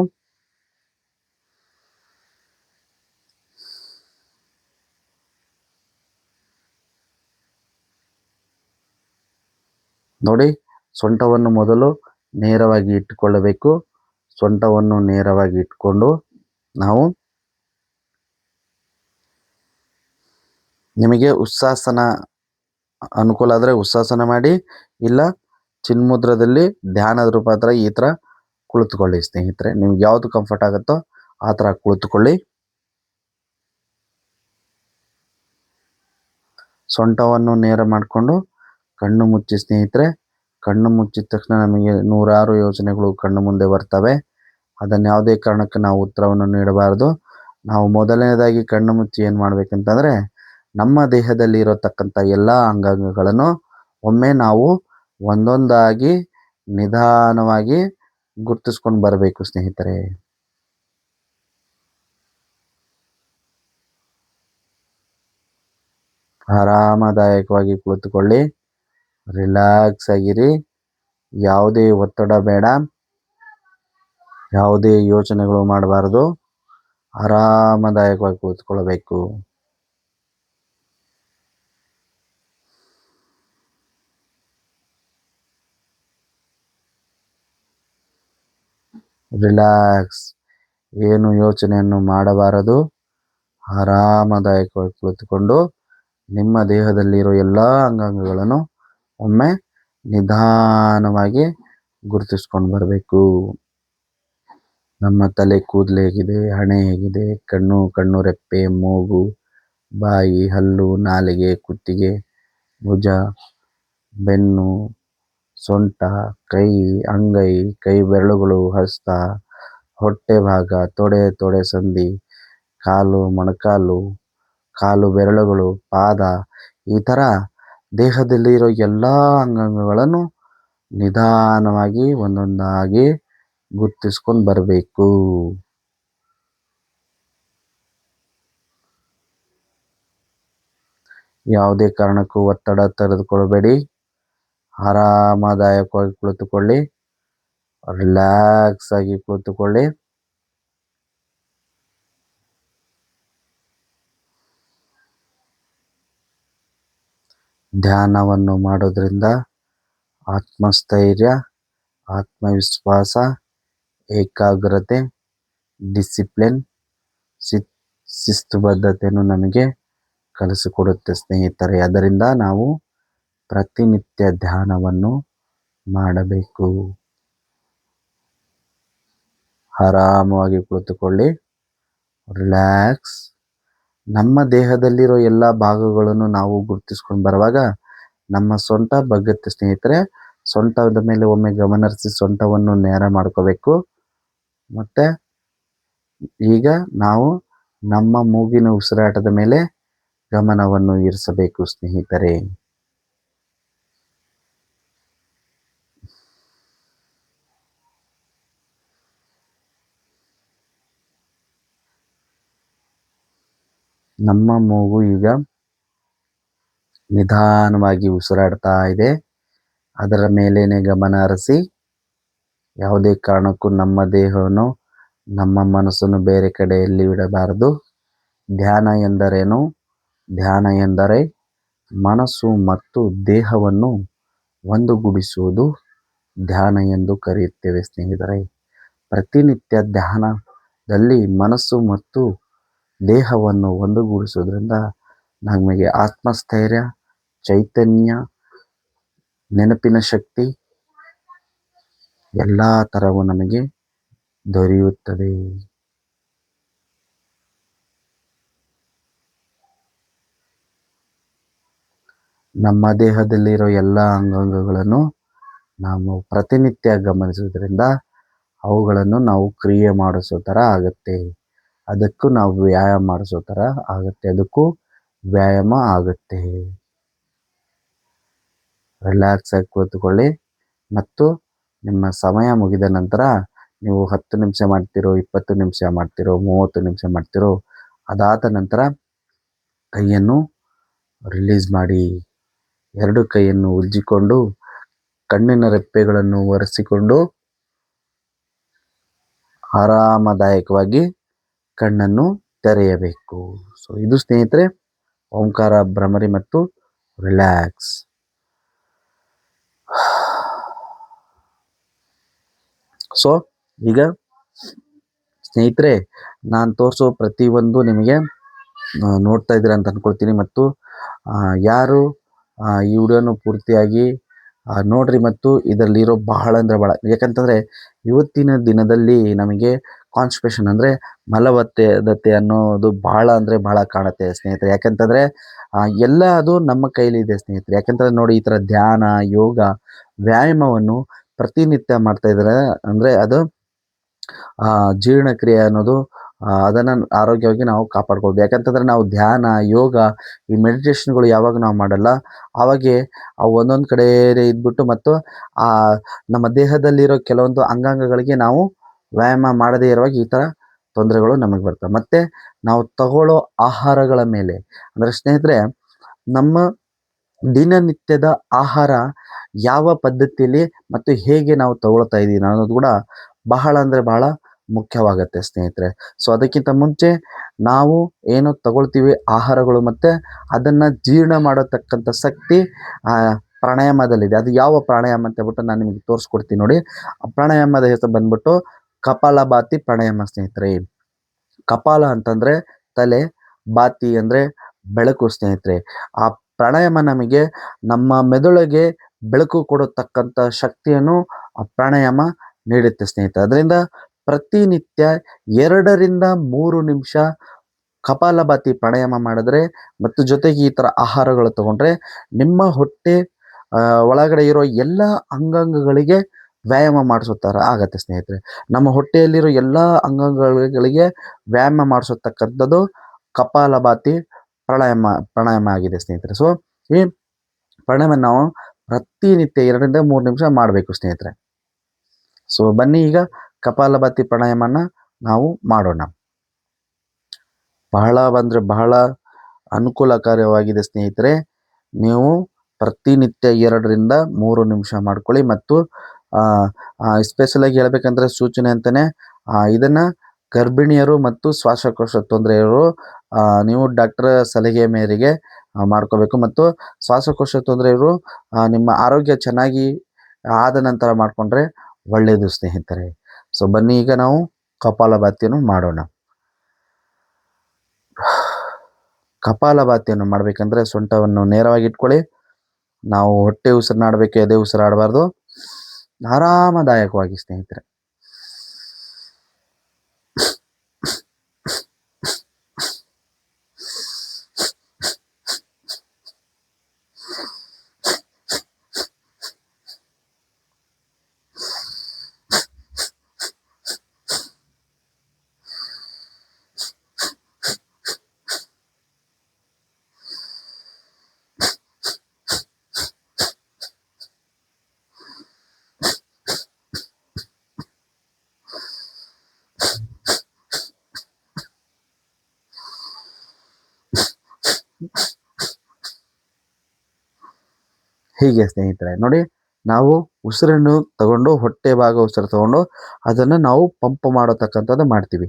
ನೋಡಿ, ಸೊಂಟವನ್ನು ಮೊದಲು ನೇರವಾಗಿ ಇಟ್ಟುಕೊಳ್ಳಬೇಕು. ಸೊಂಟವನ್ನು ನೇರವಾಗಿ ಇಟ್ಕೊಂಡು ನಾವು ನಿಮಗೆ ಉತ್ಸಾಸನ ಅನುಕೂಲ ಆದರೆ ಉತ್ಸಾಸನ ಮಾಡಿ, ಇಲ್ಲ ಚಿನ್ಮುದ್ರದಲ್ಲಿ ಧ್ಯಾನದ ರೂಪಾಂತರ ಈ ಥರ ಕುಳಿತುಕೊಳ್ಳಿ ಸ್ನೇಹಿತರೆ. ನಿಮ್ಗೆ ಯಾವುದು ಕಂಫರ್ಟ್ ಆಗುತ್ತೋ ಆ ಥರ ಕುಳಿತುಕೊಳ್ಳಿ. ಸೊಂಟವನ್ನು ನೇರ ಮಾಡಿಕೊಂಡು ಕಣ್ಣು ಮುಚ್ಚಿ ಸ್ನೇಹಿತರೆ. ಕಣ್ಣು ಮುಚ್ಚಿದ ತಕ್ಷಣ ನಮಗೆ ನೂರಾರು ಯೋಚನೆಗಳು ಕಣ್ಣು ಮುಂದೆ ಬರ್ತವೆ. ಅದನ್ನು ಯಾವುದೇ ಕಾರಣಕ್ಕೆ ನಾವು ಉತ್ತರವನ್ನು ನೀಡಬಾರ್ದು. ನಾವು ಮೊದಲನೇದಾಗಿ ಕಣ್ಣು ಮುಚ್ಚಿ ಏನು ಮಾಡಬೇಕಂತಂದರೆ, ನಮ್ಮ ದೇಹದಲ್ಲಿ ಇರತಕ್ಕಂಥ ಎಲ್ಲ ಅಂಗಾಂಗಗಳನ್ನು ಒಮ್ಮೆ ನಾವು ಒಂದೊಂದಾಗಿ ನಿಧಾನವಾಗಿ ಗುರ್ತಿಸ್ಕೊಂಡು ಬರಬೇಕು ಸ್ನೇಹಿತರೆ. ಆರಾಮದಾಯಕವಾಗಿ ಕುಳಿತುಕೊಳ್ಳಿ, ರಿಲ್ಯಾಕ್ಸ್ ಆಗಿರಿ. ಯಾವುದೇ ಒತ್ತಡ ಬೇಡ, ಯಾವುದೇ ಯೋಚನೆಗಳು ಮಾಡಬಾರ್ದು. ಆರಾಮದಾಯಕವಾಗಿ ಕುಳಿತುಕೊಳ್ಳಬೇಕು. ರಿಲ್ಯಾಕ್ಸ್, ಏನು ಯೋಚನೆಯನ್ನು ಮಾಡಬಾರದು. ಆರಾಮದಾಯಕವಾಗಿ ಕುಳಿತುಕೊಂಡು ನಿಮ್ಮ ದೇಹದಲ್ಲಿರೋ ಎಲ್ಲ ಅಂಗಾಂಗಗಳನ್ನು ಒಮ್ಮೆ ನಿಧಾನವಾಗಿ ಗುರುತಿಸ್ಕೊಂಡು ಬರಬೇಕು. ನಮ್ಮ ತಲೆ ಕೂದಲು ಹೇಗಿದೆ, ಹಣೆ ಹೇಗಿದೆ, ಕಣ್ಣು ರೆಪ್ಪೆ, ಮೂಗು, ಬಾಯಿ, ಹಲ್ಲು, ನಾಲಿಗೆ, ಕುತ್ತಿಗೆ, ಭುಜ, ಬೆನ್ನು, ಸೊಂಟ, ಕೈ, ಅಂಗೈ, ಕೈ ಬೆರಳುಗಳು, ಹಸ್ತ, ಹೊಟ್ಟೆ ಭಾಗ, ತೊಡೆ ಸಂದಿ, ಕಾಲು, ಮೊಣಕಾಲು, ಕಾಲು ಬೆರಳುಗಳು, ಪಾದ, ಈ ಥರ ದೇಹದಲ್ಲಿರೋ ಎಲ್ಲ ಅಂಗಾಂಗಗಳನ್ನು ನಿಧಾನವಾಗಿ ಒಂದೊಂದಾಗಿ ಗುರ್ತಿಸ್ಕೊಂಡು ಬರಬೇಕು. ಯಾವುದೇ ಕಾರಣಕ್ಕೂ ಒತ್ತಡ ತೆಗೆದುಕೊಳ್ಬೇಡಿ. ಆರಾಮದಾಯಕವಾಗಿ ಕುಳಿತುಕೊಳ್ಳಿ, ರಿಲ್ಯಾಕ್ಸ್ ಆಗಿ ಕುಳಿತುಕೊಳ್ಳಿ. ಧ್ಯಾನವನ್ನು ಮಾಡೋದ್ರಿಂದ ಆತ್ಮಸ್ಥೈರ್ಯ, ಆತ್ಮವಿಶ್ವಾಸ, ಏಕಾಗ್ರತೆ, ಡಿಸಿಪ್ಲಿನ್, ಶಿಸ್ತುಬದ್ಧತೆಯನ್ನು ನಮಗೆ ಕಲಿಸಿಕೊಡುತ್ತೆ ಸ್ನೇಹಿತರೆ. ಅದರಿಂದ ನಾವು ಪ್ರತಿನಿತ್ಯ ಧ್ಯಾನವನ್ನು ಮಾಡಬೇಕು. ಆರಾಮವಾಗಿ ಕುಳಿತುಕೊಳ್ಳಿ, ರಿಲ್ಯಾಕ್ಸ್. ನಮ್ಮ ದೇಹದಲ್ಲಿರೋ ಎಲ್ಲ ಭಾಗಗಳನ್ನು ನಾವು ಗುರುತಿಸ್ಕೊಂಡು ಬರುವಾಗ ನಮ್ಮ ಸೊಂಟ ಬಗ್ಗುತ್ತೆ ಸ್ನೇಹಿತರೆ. ಸೊಂಟದ ಮೇಲೆ ಒಮ್ಮೆ ಗಮನ ಹರಿಸಿ ಸೊಂಟವನ್ನು ನೇರ ಮಾಡ್ಕೋಬೇಕು. ಮತ್ತು ಈಗ ನಾವು ನಮ್ಮ ಮೂಗಿನ ಉಸಿರಾಟದ ಮೇಲೆ ಗಮನವನ್ನು ಇರಿಸಬೇಕು ಸ್ನೇಹಿತರೆ. ನಮ್ಮ ಮೂಗು ಈಗ ನಿಧಾನವಾಗಿ ಉಸಿರಾಡ್ತಾ ಇದೆ. ಅದರ ಮೇಲೇನೆ ಗಮನ ಹರಿಸಿ. ಯಾವುದೇ ಕಾರಣಕ್ಕೂ ನಮ್ಮ ದೇಹವನ್ನು, ನಮ್ಮ ಮನಸ್ಸನ್ನು ಬೇರೆ ಕಡೆಯಲ್ಲಿ ಬಿಡಬಾರದು. ಧ್ಯಾನ ಎಂದರೇನು? ಧ್ಯಾನ ಎಂದರೆ ಮನಸ್ಸು ಮತ್ತು ದೇಹವನ್ನು ಒಂದುಗೂಡಿಸುವುದು ಧ್ಯಾನ ಎಂದು ಕರೆಯುತ್ತೇವೆ ಸ್ನೇಹಿತರೆ. ಪ್ರತಿನಿತ್ಯ ಧ್ಯಾನದಲ್ಲಿ ಮನಸ್ಸು ಮತ್ತು ದೇಹವನ್ನು ಒಂದುಗೂಡಿಸೋದ್ರಿಂದ ನಮಗೆ ಆತ್ಮಸ್ಥೈರ್ಯ, ಚೈತನ್ಯ, ನೆನಪಿನ ಶಕ್ತಿ ಎಲ್ಲ ಥರವೂ ನಮಗೆ ದೊರೆಯುತ್ತದೆ. ನಮ್ಮ ದೇಹದಲ್ಲಿರೋ ಎಲ್ಲ ಅಂಗಾಂಗಗಳನ್ನು ನಾವು ಪ್ರತಿನಿತ್ಯ ಗಮನಿಸೋದ್ರಿಂದ ಅವುಗಳನ್ನು ನಾವು ಕ್ರಿಯೆ ಮಾಡಿಸೋ ಥರ ಆಗುತ್ತೆ. ಅದಕ್ಕೂ ನಾವು ವ್ಯಾಯಾಮ ಮಾಡಿಸೋ ಥರ ಆಗುತ್ತೆ. ಅದಕ್ಕೂ ವ್ಯಾಯಾಮ ಆಗುತ್ತೆ. ರಿಲ್ಯಾಕ್ಸ್ ಆಗಿ ಕೂತ್ಕೊಳ್ಳಿ ಮತ್ತು ನಿಮ್ಮ ಸಮಯ ಮುಗಿದ ನಂತರ ನೀವು 10 ನಿಮಿಷ ಮಾಡ್ತಿರೋ, 20 ನಿಮಿಷ ಮಾಡ್ತಿರೋ, 30 ನಿಮಿಷ ಮಾಡ್ತಿರೋ, ಅದಾದ ನಂತರ ಕೈಯನ್ನು ರಿಲೀಸ್ ಮಾಡಿ. 2 ಕೈಯನ್ನು ಉಜ್ಜಿಕೊಂಡು ಕಣ್ಣಿನ ರೆಪ್ಪೆಗಳನ್ನು ಒರೆಸಿಕೊಂಡು ಆರಾಮದಾಯಕವಾಗಿ ಕಣ್ಣನ್ನು ತೆರೆಯಬೇಕು. ಸೊ ಇದು ಸ್ನೇಹಿತರೆ ಓಂಕಾರ ಭ್ರಮರಿ ಮತ್ತು ರಿಲ್ಯಾಕ್ಸ್. ಸೊ ಈಗ ಸ್ನೇಹಿತರೆ ನಾನು ತೋರಿಸೋ ಪ್ರತಿಯೊಂದು ನಿಮಗೆ ನೋಡ್ತಾ ಇದ್ದೀರಾ ಅಂತ ಅಂದ್ಕೊಳ್ತೀನಿ. ಮತ್ತು ಯಾರು ಈ ವಿಡಿಯೋನು ಪೂರ್ತಿಯಾಗಿ ನೋಡ್ರಿ ಮತ್ತು ಇದರಲ್ಲಿರೋ ಬಹಳ ಅಂದರೆ ಬಹಳ, ಯಾಕಂತಂದರೆ ಇವತ್ತಿನ ದಿನದಲ್ಲಿ ನಮಗೆ ಕಾನ್ಸ್ಟಿಪೇಷನ್ ಅಂದರೆ ಮಲಬದ್ಧತೆ ಅನ್ನೋದು ಬಹಳ ಅಂದರೆ ಬಹಳ ಕಾಣುತ್ತೆ ಸ್ನೇಹಿತರೆ. ಯಾಕಂತಂದರೆ ಎಲ್ಲ ಅದು ನಮ್ಮ ಕೈಲಿದೆ ಸ್ನೇಹಿತರೆ. ಯಾಕಂತಂದರೆ ನೋಡಿ, ಈ ಥರ ಧ್ಯಾನ, ಯೋಗ, ವ್ಯಾಯಾಮವನ್ನು ಪ್ರತಿನಿತ್ಯ ಮಾಡ್ತಾ ಇದ್ದಾರೆ ಅಂದರೆ ಅದು ಜೀರ್ಣಕ್ರಿಯೆ ಅನ್ನೋದು ಅದನ್ನು ಆರೋಗ್ಯವಾಗಿ ನಾವು ಕಾಪಾಡ್ಬೋದು. ಯಾಕಂತಂದರೆ ನಾವು ಧ್ಯಾನ, ಯೋಗ, ಈ ಮೆಡಿಟೇಷನ್ಗಳು ಯಾವಾಗ ನಾವು ಮಾಡಲ್ಲ ಆವಾಗೆ ಅವು ಒಂದೊಂದು ಕಡೆ ಇದ್ಬಿಟ್ಟು ಮತ್ತು ನಮ್ಮ ದೇಹದಲ್ಲಿರೋ ಕೆಲವೊಂದು ಅಂಗಾಂಗಗಳಿಗೆ ನಾವು ವ್ಯಾಯಾಮ ಮಾಡದೇ ಇರುವಾಗ ಈ ಥರ ತೊಂದರೆಗಳು ನಮಗೆ ಬರ್ತವೆ. ಮತ್ತು ನಾವು ತಗೊಳ್ಳೋ ಆಹಾರಗಳ ಮೇಲೆ ಅಂದರೆ ಸ್ನೇಹಿತರೆ, ನಮ್ಮ ದಿನನಿತ್ಯದ ಆಹಾರ ಯಾವ ಪದ್ಧತಿಯಲ್ಲಿ ಮತ್ತು ಹೇಗೆ ನಾವು ತಗೊಳ್ತಾ ಇದ್ದೀವಿ ಅನ್ನೋದು ಕೂಡ ಬಹಳ ಅಂದರೆ ಬಹಳ ಮುಖ್ಯವಾಗುತ್ತೆ ಸ್ನೇಹಿತರೆ. ಸೊ ಅದಕ್ಕಿಂತ ಮುಂಚೆ ನಾವು ಏನು ತಗೊಳ್ತೀವಿ ಆಹಾರಗಳು ಮತ್ತು ಅದನ್ನು ಜೀರ್ಣ ಮಾಡತಕ್ಕಂಥ ಶಕ್ತಿ ಪ್ರಾಣಾಯಾಮದಲ್ಲಿದೆ. ಅದು ಯಾವ ಪ್ರಾಣಾಯಾಮ ಅಂತ ಹೇಳ್ಬಿಟ್ಟು ನಾನು ನಿಮಗೆ ತೋರಿಸ್ಕೊಡ್ತೀನಿ ನೋಡಿ. ಪ್ರಾಣಾಯಾಮದ ಹೆಸರು ಬಂದ್ಬಿಟ್ಟು ಕಪಾಲಭಾತಿ ಪ್ರಾಣಾಯಾಮ ಸ್ನೇಹಿತರೆ. ಕಪಾಲ ಅಂತಂದರೆ ತಲೆ, ಬಾತಿ ಅಂದರೆ ಬೆಳಕು ಸ್ನೇಹಿತರೆ. ಆ ಪ್ರಾಣಾಯಾಮ ನಮಗೆ ನಮ್ಮ ಮೆದುಳಿಗೆ ಬೆಳಕು ಕೊಡತಕ್ಕಂಥ ಶಕ್ತಿಯನ್ನು ಆ ಪ್ರಾಣಾಯಾಮ ನೀಡುತ್ತೆ ಸ್ನೇಹಿತರೆ. ಅದರಿಂದ ಪ್ರತಿನಿತ್ಯ 2 ರಿಂದ 3 ನಿಮಿಷ ಕಪಾಲಭಾತಿ ಪ್ರಾಣಾಯಾಮ ಮಾಡಿದ್ರೆ ಮತ್ತು ಜೊತೆಗೆ ಈ ಥರ ಆಹಾರಗಳು ತಗೊಂಡ್ರೆ ನಿಮ್ಮ ಹೊಟ್ಟೆ ಒಳಗಡೆ ಇರೋ ಎಲ್ಲ ಅಂಗಾಂಗಗಳಿಗೆ ವ್ಯಾಯಾಮ ಮಾಡಿಸೋ ಥರ ಆಗತ್ತೆ ಸ್ನೇಹಿತರೆ. ನಮ್ಮ ಹೊಟ್ಟೆಯಲ್ಲಿರೋ ಎಲ್ಲ ಅಂಗಾಂಗಗಳಿಗೆ ವ್ಯಾಯಾಮ ಮಾಡಿಸತಕ್ಕಂಥದ್ದು ಕಪಾಲಭಾತಿ ಪ್ರಾಣಾಯಾಮ ಆಗಿದೆ ಸ್ನೇಹಿತರೆ. ಸೊ ಈ ಪ್ರಾಣಾಯಾಮ ನಾವು ಪ್ರತಿನಿತ್ಯ 2 ರಿಂದ 3 ನಿಮಿಷ ಮಾಡಬೇಕು ಸ್ನೇಹಿತರೆ. ಸೊ ಬನ್ನಿ ಈಗ ಕಪಾಲಭಾತಿ ಪ್ರಾಣಾಯಾಮನ ನಾವು ಮಾಡೋಣ. ಬಹಳ ಅಂದರೆ ಬಹಳ ಅನುಕೂಲಕಾರಿಯಾಗಿದೆ ಸ್ನೇಹಿತರೆ. ನೀವು ಪ್ರತಿನಿತ್ಯ 2 ರಿಂದ 3 ನಿಮಿಷ ಮಾಡ್ಕೊಳ್ಳಿ. ಮತ್ತು ಸ್ಪೆಷಲಾಗಿ ಹೇಳ್ಬೇಕಂದ್ರೆ ಸೂಚನೆ ಅಂತಲೇ ಇದನ್ನು ಗರ್ಭಿಣಿಯರು ಮತ್ತು ಶ್ವಾಸಕೋಶ ತೊಂದರೆಯವರು ನೀವು ಡಾಕ್ಟರ್ ಸಲಹೆ ಮೇರೆಗೆ ಮಾಡ್ಕೋಬೇಕು. ಮತ್ತು ಶ್ವಾಸಕೋಶ ತೊಂದರೆಯವರು ನಿಮ್ಮ ಆರೋಗ್ಯ ಚೆನ್ನಾಗಿ ಆದ ನಂತರ ಮಾಡಿಕೊಂಡ್ರೆ ಒಳ್ಳೆಯದು ಸ್ನೇಹಿತರೆ. ಸೊ ಬನ್ನಿ ಈಗ ನಾವು ಕಪಾಲಭಾತಿಯನ್ನು ಮಾಡೋಣ. ಕಪಾಲಭಾತಿಯನ್ನು ಮಾಡಬೇಕಂದ್ರೆ ಸೊಂಟವನ್ನು ನೇರವಾಗಿ ಇಟ್ಕೊಳ್ಳಿ. ನಾವು ಹೊಟ್ಟೆ ಉಸಿರಾಡಬೇಕು, ಎದೆ ಉಸಿರಾಡಬಾರ್ದು. ಆರಾಮದಾಯಕವಾಗಿ ಸ್ನೇಹಿತರೆ. ಹೀಗೆ ಸ್ನೇಹಿತರೆ ನೋಡಿ, ನಾವು ಉಸಿರನ್ನು ತಗೊಂಡು ಹೊಟ್ಟೆ ಭಾಗ ಉಸಿರು ತಗೊಂಡು ಅದನ್ನು ನಾವು ಪಂಪ್ ಮಾಡತಕ್ಕಂಥದ್ದು ಮಾಡ್ತೀವಿ.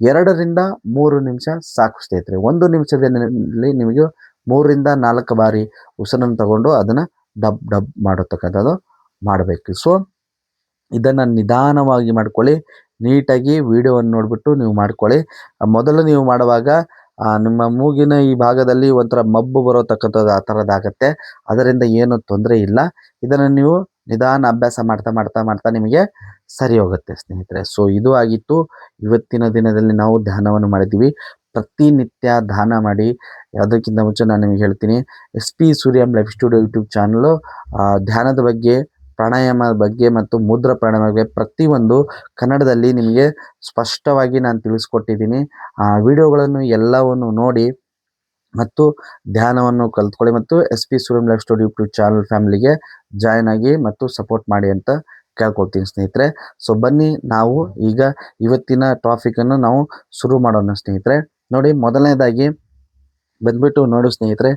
2 ರಿಂದ 3 ನಿಮಿಷ ಸಾಕು ಸ್ನೇಹಿತರೆ. 1 ನಿಮಿಷದಲ್ಲಿ ನಿಮಗೆ 3 ರಿಂದ 4 ಬಾರಿ ಉಸಿರನ್ನು ತಗೊಂಡು ಅದನ್ನು ಡಬ್ ಡಬ್ ಮಾಡತಕ್ಕಂಥದ್ದು ಮಾಡಬೇಕು. ಸೊ ಇದನ್ನು ನಿಧಾನವಾಗಿ ಮಾಡ್ಕೊಳ್ಳಿ. ನೀಟಾಗಿ ವಿಡಿಯೋವನ್ನು ನೋಡಿಬಿಟ್ಟು ನೀವು ಮಾಡ್ಕೊಳ್ಳಿ. ಮೊದಲು ನೀವು ಮಾಡುವಾಗ ನಿಮ್ಮ ಮೂಗಿನ ಈ ಭಾಗದಲ್ಲಿ ಒಂಥರ ಮಬ್ಬು ಬರೋತಕ್ಕಂಥದ್ದು ಆ ಥರದ್ದಾಗತ್ತೆ. ಅದರಿಂದ ಏನು ತೊಂದರೆ ಇಲ್ಲ. ಇದನ್ನು ನೀವು ನಿಧಾನ ಅಭ್ಯಾಸ ಮಾಡ್ತಾ ಮಾಡ್ತಾ ಮಾಡ್ತಾ ನಿಮಗೆ ಸರಿ ಹೋಗುತ್ತೆ ಸ್ನೇಹಿತರೆ. ಸೊ ಇದು ಆಗಿತ್ತು ಇವತ್ತಿನ ದಿನದಲ್ಲಿ ನಾವು ಧ್ಯಾನವನ್ನು ಮಾಡಿದ್ದೀವಿ. ಪ್ರತಿನಿತ್ಯ ಧ್ಯಾನ ಮಾಡಿ. ಅದಕ್ಕಿಂತ ಮುಂಚೆ ನಾನು ನಿಮಗೆ ಹೇಳ್ತೀನಿ, S P Suryam life studio YouTube channel ಧ್ಯಾನದ ಬಗ್ಗೆ, ಪ್ರಾಣಾಯಾಮದ ಬಗ್ಗೆ ಮತ್ತು ಮುದ್ರಾ ಪ್ರಾಣಾಯಾಮ ಬಗ್ಗೆ ಪ್ರತಿಯೊಂದು ಕನ್ನಡದಲ್ಲಿ ನಿಮಗೆ ಸ್ಪಷ್ಟವಾಗಿ ನಾನು ತಿಳಿಸ್ಕೊಟ್ಟಿದ್ದೀನಿ. ಆ ವಿಡಿಯೋಗಳನ್ನು ಎಲ್ಲವನ್ನು ನೋಡಿ ಮತ್ತು ಧ್ಯಾನವನ್ನು ಕಲ್ತ್ಕೊಳ್ಳಿ ಮತ್ತು S P Suryam life studio YouTube channel ಫ್ಯಾಮಿಲಿಗೆ ಜಾಯ್ನ್ ಆಗಿ ಮತ್ತು ಸಪೋರ್ಟ್ ಮಾಡಿ ಅಂತ ಕೇಳ್ಕೊಳ್ತೀನಿ ಸ್ನೇಹಿತರೆ. ಸೊ ಬನ್ನಿ ನಾವು ಈಗ ಇವತ್ತಿನ ಟಾಪಿಕನ್ನು ನಾವು ಶುರು ಮಾಡೋಣ ಸ್ನೇಹಿತರೆ. ನೋಡಿ, ಮೊದಲನೇದಾಗಿ ಬಂದ್ಬಿಟ್ಟು ನೋಡಿ ಸ್ನೇಹಿತರೆ,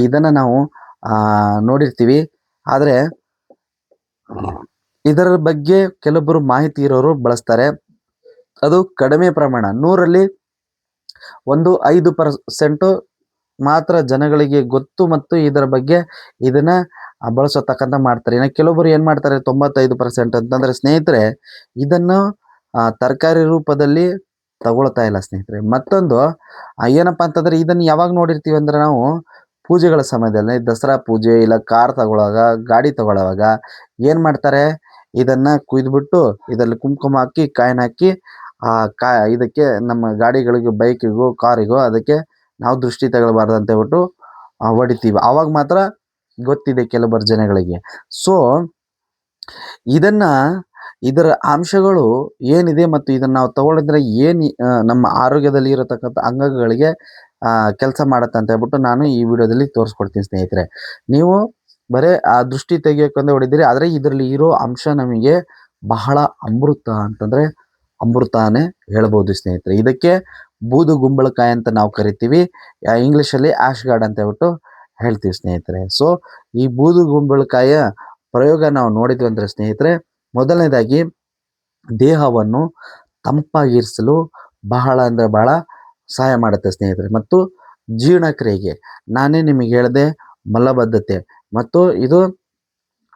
ಇದನ್ನ ನಾವು ನೋಡಿರ್ತೀವಿ. ಆದರೆ ಇದರ ಬಗ್ಗೆ ಕೆಲವೊಬ್ಬರು ಮಾಹಿತಿ ಇರೋರು ಬಳಸ್ತಾರೆ. ಅದು ಕಡಿಮೆ ಪ್ರಮಾಣ, 100ರಲ್ಲಿ 5% ಮಾತ್ರ ಜನಗಳಿಗೆ ಗೊತ್ತು ಮತ್ತು ಇದರ ಬಗ್ಗೆ ಇದನ್ನ ಬಳಸತಕ್ಕಂಥ ಮಾಡ್ತಾರೆ. ಇನ್ನು ಕೆಲವೊಬ್ಬರು ಏನು ಮಾಡ್ತಾರೆ, 95% ಅಂತಂದ್ರೆ ಸ್ನೇಹಿತರೆ, ಇದನ್ನು ತರಕಾರಿ ರೂಪದಲ್ಲಿ ತಗೊಳ್ತಾ ಇಲ್ಲ ಸ್ನೇಹಿತರೆ. ಮತ್ತೊಂದು ಏನಪ್ಪಾ ಅಂತಂದ್ರೆ, ಇದನ್ನು ಯಾವಾಗ ನೋಡಿರ್ತೀವಿ ಅಂದ್ರೆ ನಾವು ಪೂಜೆಗಳ ಸಮಯದಲ್ಲಿ, ದಸರಾ ಪೂಜೆ ಇಲ್ಲ ಕಾರ್ ತಗೊಳ್ಳುವಾಗ, ಗಾಡಿ ತಗೊಳ್ಳುವಾಗ ಏನು ಮಾಡ್ತಾರೆ, ಇದನ್ನ ಕುಯ್ದುಬಿಟ್ಟು ಇದರಲ್ಲಿ ಕುಂಕುಮ ಹಾಕಿ ಕಾಯಿನ ಹಾಕಿ ಇದಕ್ಕೆ ನಮ್ಮ ಗಾಡಿಗಳಿಗೂ, ಬೈಕಿಗೂ, ಕಾರಿಗೂ ಅದಕ್ಕೆ ನಾವು ದೃಷ್ಟಿ ತಗೊಳ್ಬಾರ್ದು ಅಂತ ಹೇಳ್ಬಿಟ್ಟು ಹೊಡಿತೀವಿ. ಆವಾಗ ಮಾತ್ರ ಗೊತ್ತಿದೆ ಕೆಲವೊಬ್ಬರು ಜನಗಳಿಗೆ. ಸೊ ಇದರ ಅಂಶಗಳು ಏನಿದೆ ಮತ್ತು ಇದನ್ನು ನಾವು ತಗೊಳಿದ್ರೆ ಏನು ನಮ್ಮ ಆರೋಗ್ಯದಲ್ಲಿ ಇರತಕ್ಕಂಥ ಅಂಗಗಳಿಗೆ ಕೆಲಸ ಮಾಡುತ್ತೆ ಅಂತ ಹೇಳ್ಬಿಟ್ಟು ನಾನು ಈ ವಿಡಿಯೋದಲ್ಲಿ ತೋರಿಸ್ಕೊಡ್ತೀನಿ ಸ್ನೇಹಿತರೆ. ನೀವು ಬರೀ ಆ ದೃಷ್ಟಿ ತೆಗಿಯೋಕೊಂಡೆ ಹೊಡಿತೀರಿ, ಆದರೆ ಇದರಲ್ಲಿ ಇರೋ ಅಂಶ ನಮಗೆ ಬಹಳ ಅಮೃತ ಅಂತಂದರೆ ಅಮೃತಾನೇ ಹೇಳ್ಬೋದು ಸ್ನೇಹಿತರೆ. ಇದಕ್ಕೆ ಬೂದು ಗುಂಬಳಕಾಯಿ ಅಂತ ನಾವು ಕರಿತೀವಿ, ಇಂಗ್ಲೀಷಲ್ಲಿ ಆಶ್ ಗಾರ್ಡ್ ಅಂತ ಹೇಳ್ಬಿಟ್ಟು ಹೇಳ್ತೀವಿ ಸ್ನೇಹಿತರೆ. ಸೊ ಈ ಬೂದು ಗುಂಬಳಕಾಯಿಯ ಪ್ರಯೋಗ ನಾವು ನೋಡಿದ್ವಿ ಅಂದರೆ ಸ್ನೇಹಿತರೆ, ಮೊದಲನೇದಾಗಿ ದೇಹವನ್ನು ತಂಪಾಗಿರಿಸಲು ಬಹಳ ಅಂದರೆ ಬಹಳ ಸಹಾಯ ಮಾಡುತ್ತೆ ಸ್ನೇಹಿತರೆ. ಮತ್ತು ಜೀರ್ಣಕ್ರಿಯೆಗೆ ನಾನೇ ನಿಮಗೆ ಹೇಳಿದೆ, ಮಲಬದ್ಧತೆ ಮತ್ತು ಇದು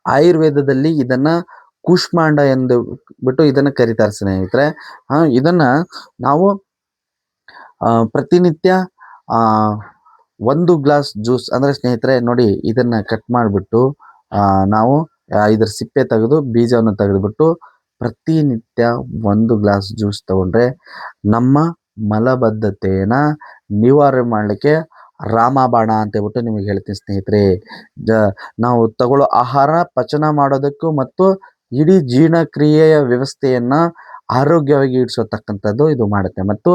ಆಯುರ್ವೇದದಲ್ಲಿ ಇದನ್ನ ಕೂಷ್ಮಾಂಡ ಎಂದು ಬಿಟ್ಟು ಇದನ್ನು ಕರೀತಾರೆ ಸ್ನೇಹಿತರೆ. ಇದನ್ನ ನಾವು ಪ್ರತಿನಿತ್ಯ 1 ಗ್ಲಾಸ್ ಜ್ಯೂಸ್ ಅಂದರೆ ಸ್ನೇಹಿತರೆ ನೋಡಿ, ಇದನ್ನ ಕಟ್ ಮಾಡಿಬಿಟ್ಟು ನಾವು ಇದರ ಸಿಪ್ಪೆ ತೆಗೆದು ಬೀಜವನ್ನು ತೆಗೆದುಬಿಟ್ಟು ಪ್ರತಿನಿತ್ಯ 1 ಗ್ಲಾಸ್ ಜ್ಯೂಸ್ ತಗೊಂಡ್ರೆ ನಮ್ಮ ಮಲಬದ್ಧತೆಯನ್ನು ನಿವಾರಣೆ ಮಾಡಲಿಕ್ಕೆ ರಾಮಬಾಣ ಅಂತ ಹೇಳ್ಬಿಟ್ಟು ನಿಮಗೆ ಹೇಳ್ತೀನಿ ಸ್ನೇಹಿತರೆ. ನಾವು ತಗೊಳ್ಳೋ ಆಹಾರ ಪಚನ ಮಾಡೋದಕ್ಕೂ ಮತ್ತು ಇಡೀ ಜೀರ್ಣಕ್ರಿಯೆಯ ವ್ಯವಸ್ಥೆಯನ್ನು ಆರೋಗ್ಯವಾಗಿ ಇಡಿಸತಕ್ಕಂಥದ್ದು ಇದು ಮಾಡುತ್ತೆ. ಮತ್ತು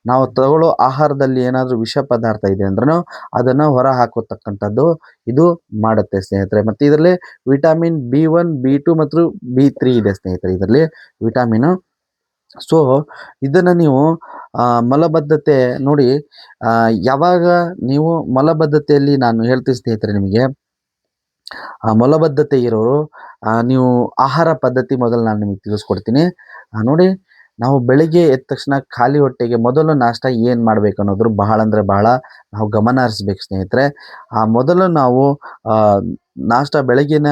ನಾವು ತಗೊಳ್ಳೋ ಆಹಾರದಲ್ಲಿ ಏನಾದರೂ ವಿಷ ಪದಾರ್ಥ ಇದೆ ಅಂದ್ರೂ ಅದನ್ನು ಹೊರ ಹಾಕೋತಕ್ಕಂಥದ್ದು ಇದು ಮಾಡುತ್ತೆ ಸ್ನೇಹಿತರೆ. ಮತ್ತು ಇದರಲ್ಲಿ ವಿಟಮಿನ್ B1, B2 ಮತ್ತು B3 ಇದೆ ಸ್ನೇಹಿತರೆ, ಇದರಲ್ಲಿ ವಿಟಮಿನು. ಸೊ ಇದನ್ನು ನೀವು ಮಲಬದ್ಧತೆ ನೋಡಿ, ಯಾವಾಗ ನೀವು ಮಲಬದ್ಧತೆಯಲ್ಲಿ ನಾನು ಹೇಳ್ತೀನಿ ಸ್ನೇಹಿತರೆ, ನಿಮಗೆ ಮಲಬದ್ಧತೆ ಇರೋರು ನೀವು ಆಹಾರ ಪದ್ಧತಿ ಮೊದಲು ನಾನು ನಿಮಗೆ ತಿಳಿಸ್ಕೊಡ್ತೀನಿ. ನೋಡಿ, ನಾವು ಬೆಳಿಗ್ಗೆ ಎದ್ದ ತಕ್ಷಣ ಖಾಲಿ ಹೊಟ್ಟೆಗೆ ಮೊದಲು ನಾಷ್ಟ ಏನು ಮಾಡಬೇಕು ಅನ್ನೋದ್ರ ಬಹಳ ಅಂದರೆ ಬಹಳ ನಾವು ಗಮನ ಹರಿಸ್ಬೇಕು ಸ್ನೇಹಿತರೆ. ಮೊದಲು ನಾವು ಬೆಳಗಿನ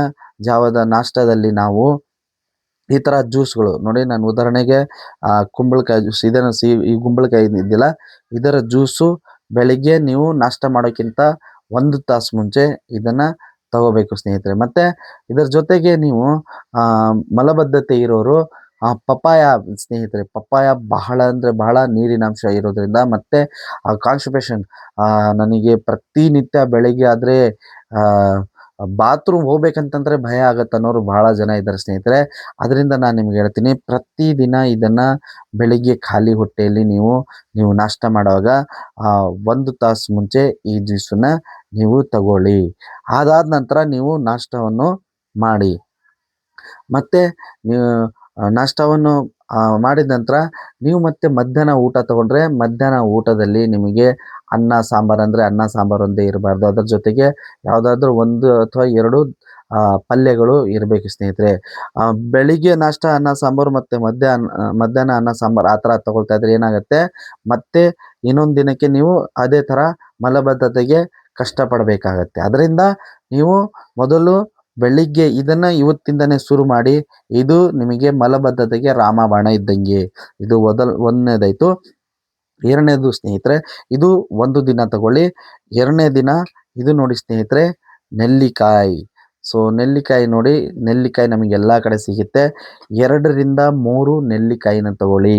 ಜಾವದ ನಾಷ್ಟದಲ್ಲಿ ನಾವು ಈ ಥರ ಜ್ಯೂಸ್ಗಳು ನೋಡಿ, ನಾನು ಉದಾಹರಣೆಗೆ ಕುಂಬಳಕಾಯಿ ಜ್ಯೂಸ್, ಇದನ್ನು ಈ ಕುಂಬಳಕಾಯಿ ಇದೆಯಲ್ಲ, ಇದರ ಜ್ಯೂಸು ಬೆಳಿಗ್ಗೆ ನೀವು ನಾಷ್ಟ ಮಾಡೋಕ್ಕಿಂತ 1 ತಾಸು ಮುಂಚೆ ಇದನ್ನು ತಗೋಬೇಕು ಸ್ನೇಹಿತರೆ. ಮತ್ತು ಇದರ ಜೊತೆಗೆ ನೀವು ಮಲಬದ್ಧತೆ ಇರೋರು ಪಪ್ಪಾಯ ಸ್ನೇಹಿತರೆ, ಪಪ್ಪಾಯ ಬಹಳ ಅಂದರೆ ಬಹಳ ನೀರಿನಾಂಶ ಇರೋದ್ರಿಂದ ಮತ್ತು ಕಾನ್ಸ್ಟಿಪೇಷನ್, ನನಗೆ ಪ್ರತಿನಿತ್ಯ ಬೆಳಗ್ಗೆ ಆದರೆ ಬಾತ್ರೂಮ್ ಹೋಗ್ಬೇಕಂತಂದರೆ ಭಯ ಆಗತ್ತೆ ಅನ್ನೋರು ಬಹಳ ಜನ ಇದ್ದಾರೆ ಸ್ನೇಹಿತರೆ. ಅದರಿಂದ ನಾನು ನಿಮ್ಗೆ ಹೇಳ್ತೀನಿ, ಪ್ರತಿದಿನ ಇದನ್ನು ಬೆಳಿಗ್ಗೆ ಖಾಲಿ ಹೊಟ್ಟೆಯಲ್ಲಿ ನೀವು ನಾಷ್ಟ ಮಾಡುವಾಗ 1 ತಾಸು ಮುಂಚೆ ಈ ಜ್ಯೂಸನ್ನು ನೀವು ತಗೊಳ್ಳಿ. ಅದಾದ ನಂತರ ನೀವು ನಾಷ್ಟವನ್ನು ಮಾಡಿ. ಮತ್ತು ನೀವು ನಾಷ್ಟವನ್ನು ಮಾಡಿದ ನಂತರ ನೀವು ಮತ್ತೆ ಮಧ್ಯಾಹ್ನ ಊಟ ತಗೊಂಡ್ರೆ ಮಧ್ಯಾಹ್ನ ಊಟದಲ್ಲಿ ನಿಮಗೆ ಅನ್ನ ಸಾಂಬಾರು ಅಂದರೆ ಅನ್ನ ಸಾಂಬಾರು ಒಂದೇ ಇರಬಾರ್ದು, ಅದರ ಜೊತೆಗೆ ಯಾವುದಾದ್ರೂ 1 ಅಥವಾ 2 ಪಲ್ಯಗಳು ಇರಬೇಕು ಸ್ನೇಹಿತರೆ. ಬೆಳಿಗ್ಗೆ ನಾಷ್ಟ ಅನ್ನ ಸಾಂಬಾರು ಮತ್ತು ಮಧ್ಯಾಹ್ನ ಅನ್ನ ಸಾಂಬಾರು ಆ ಥರ ತಗೊಳ್ತಾ ಇದ್ರೆ ಏನಾಗುತ್ತೆ, ಮತ್ತೆ ಇನ್ನೊಂದು ದಿನಕ್ಕೆ ನೀವು ಅದೇ ಥರ ಮಲಬದ್ಧತೆಗೆ ಕಷ್ಟಪಡಬೇಕಾಗತ್ತೆ. ಅದರಿಂದ ನೀವು ಮೊದಲು ಬೆಳಿಗ್ಗೆ ಇದನ್ನ ಇವತ್ತಿಂದನೇ ಶುರು ಮಾಡಿ. ಇದು ನಿಮಗೆ ಮಲಬದ್ಧತೆಗೆ ರಾಮಬಾಣ ಇದ್ದಂಗೆ. ಇದು ಒಂದನೇದಾಯ್ತು. ಎರಡನೇದು ಸ್ನೇಹಿತರೆ, ಇದು ಒಂದು ದಿನ ತಗೊಳ್ಳಿ. ಎರಡನೇ ದಿನ ಇದು ನೋಡಿ ಸ್ನೇಹಿತರೆ, ನೆಲ್ಲಿಕಾಯಿ. ಸೊ ನೆಲ್ಲಿಕಾಯಿ ನೋಡಿ, ನೆಲ್ಲಿಕಾಯಿ ನಮಗೆ ಎಲ್ಲ ಕಡೆ ಸಿಗುತ್ತೆ. 2 3 ನೆಲ್ಲಿಕಾಯಿನ ತಗೊಳ್ಳಿ.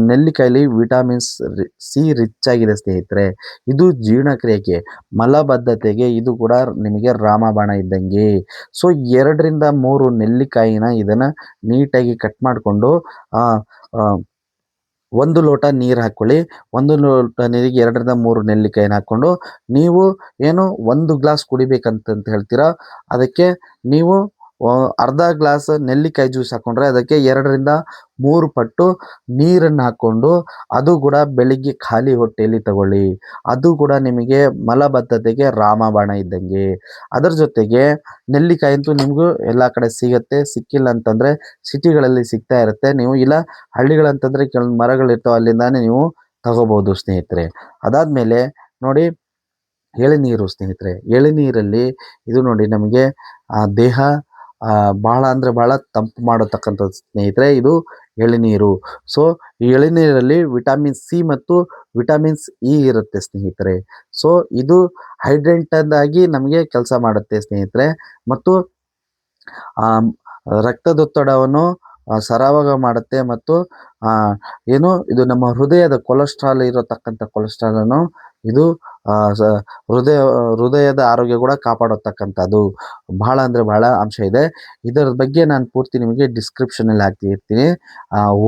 ನೆಲ್ಲಿಕಾಯಲ್ಲಿ ವಿಟಮಿನ್ಸ್ ಸಿ ರಿಚ್ ಆಗಿದೆ ಸ್ನೇಹಿತರೆ. ಇದು ಜೀರ್ಣಕ್ರಿಯೆಗೆ, ಮಲಬದ್ಧತೆಗೆ ಇದು ಕೂಡ ನಿಮಗೆ ರಾಮಬಾಣ ಇದ್ದಂಗೆ. ಸೊ 2 3 ನೆಲ್ಲಿಕಾಯಿನ ಇದನ್ನ ನೀಟಾಗಿ ಕಟ್ ಮಾಡಿಕೊಂಡು 1 ಲೋಟ ನೀರು ಹಾಕ್ಕೊಳ್ಳಿ. 1 ಲೋಟ ನೀರಿಗೆ 2 3 ನೆಲ್ಲಿಕಾಯಿನ ಹಾಕ್ಕೊಂಡು, ನೀವು ಏನು 1 ಗ್ಲಾಸ್ ಕುಡಿಬೇಕಂತ ಹೇಳ್ತೀರಾ, ಅದಕ್ಕೆ ನೀವು ಅರ್ಧ ಗ್ಲಾಸ್ ನೆಲ್ಲಿಕಾಯಿ ಜ್ಯೂಸ್ ಹಾಕ್ಕೊಂಡ್ರೆ ಅದಕ್ಕೆ 2 3 ಪಟ್ಟು ನೀರನ್ನು ಹಾಕ್ಕೊಂಡು, ಅದು ಕೂಡ ಬೆಳಿಗ್ಗೆ ಖಾಲಿ ಹೊಟ್ಟೆಯಲ್ಲಿ ತಗೊಳ್ಳಿ. ಅದು ಕೂಡ ನಿಮಗೆ ಮಲಬದ್ಧತೆಗೆ ರಾಮಬಾಣ ಇದ್ದಂಗೆ. ಅದರ ಜೊತೆಗೆ ನೆಲ್ಲಿಕಾಯಿ ಅಂತೂ ನಿಮಗೂ ಎಲ್ಲ ಕಡೆ ಸಿಗುತ್ತೆ. ಸಿಕ್ಕಿಲ್ಲ ಅಂತಂದರೆ ಸಿಟಿಗಳಲ್ಲಿ ಸಿಗ್ತಾ ಇರುತ್ತೆ. ನೀವು ಇಲ್ಲ ಹಳ್ಳಿಗಳಂತಂದರೆ ಕೆಲವೊಂದು ಮರಗಳಿರ್ತಾವೆ, ಅಲ್ಲಿಂದಾನೇ ನೀವು ತಗೋಬೋದು ಸ್ನೇಹಿತರೆ. ಅದಾದಮೇಲೆ ನೋಡಿ ಎಳನೀರು ಸ್ನೇಹಿತರೆ. ಎಳನೀರಲ್ಲಿ ಇದು ನೋಡಿ ನಮಗೆ ದೇಹ ಭಾಳ ಅಂದರೆ ಭಾಳ ತಂಪು ಮಾಡತಕ್ಕಂಥದ್ದು ಸ್ನೇಹಿತರೆ, ಇದು ಎಳನೀರು. ಸೊ ಈ ಎಳನೀರಲ್ಲಿ ವಿಟಮಿನ್ ಸಿ ಮತ್ತು ವಿಟಮಿನ್ಸ್ ಇ ಇರುತ್ತೆ ಸ್ನೇಹಿತರೆ. ಸೊ ಇದು ಹೈಡ್ರೇಟೆಡ್ ಆಗಿ ನಮಗೆ ಕೆಲಸ ಮಾಡುತ್ತೆ ಸ್ನೇಹಿತರೆ. ಮತ್ತು ರಕ್ತದೊತ್ತಡವನ್ನು ಸರಾಗ ಮಾಡುತ್ತೆ. ಮತ್ತು ಏನು ಇದು ನಮ್ಮ ಹೃದಯದ ಕೊಲೆಸ್ಟ್ರಾಲ್ ಇರತಕ್ಕಂಥ ಕೊಲೆಸ್ಟ್ರಾಲನ್ನು ಇದು ಹೃದಯದ ಆರೋಗ್ಯ ಕೂಡ ಕಾಪಾಡತಕ್ಕಂಥದ್ದು. ಬಹಳ ಅಂದರೆ ಬಹಳ ಅಂಶ ಇದೆ. ಇದರ ಬಗ್ಗೆ ನಾನು ಪೂರ್ತಿ ನಿಮಗೆ ಡಿಸ್ಕ್ರಿಪ್ಷನಲ್ಲಿ ಹಾಕ್ತಿರ್ತೀನಿ,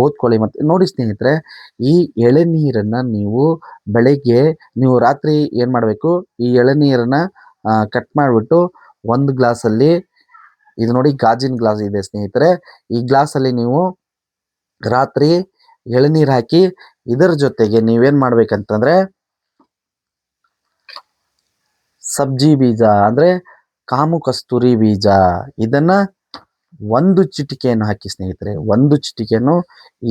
ಓದ್ಕೊಳ್ಳಿ. ಮತ್ತು ನೋಡಿ ಸ್ನೇಹಿತರೆ, ಈ ಎಳನೀರನ್ನು ನೀವು ಬೆಳಗ್ಗೆ, ನೀವು ರಾತ್ರಿ ಏನು ಮಾಡಬೇಕು, ಈ ಎಳನೀರನ್ನು ಕಟ್ ಮಾಡಿಬಿಟ್ಟು ಒಂದು ಗ್ಲಾಸಲ್ಲಿ, ಇದು ನೋಡಿ ಗಾಜಿನ ಗ್ಲಾಸ್ ಇದೆ ಸ್ನೇಹಿತರೆ, ಈ ಗ್ಲಾಸಲ್ಲಿ ನೀವು ರಾತ್ರಿ ಎಳನೀರು ಹಾಕಿ, ಇದರ ಜೊತೆಗೆ ನೀವೇನು ಮಾಡ್ಬೇಕಂತಂದರೆ ಸಬ್ಜಿ ಬೀಜ ಅಂದರೆ ಕಾಮು ಕಸ್ತೂರಿ ಬೀಜ, ಇದನ್ನು 1 ಚಿಟಿಕೆಯನ್ನು ಹಾಕಿ ಸ್ನೇಹಿತರೆ. 1 ಚಿಟಿಕೆಯನ್ನು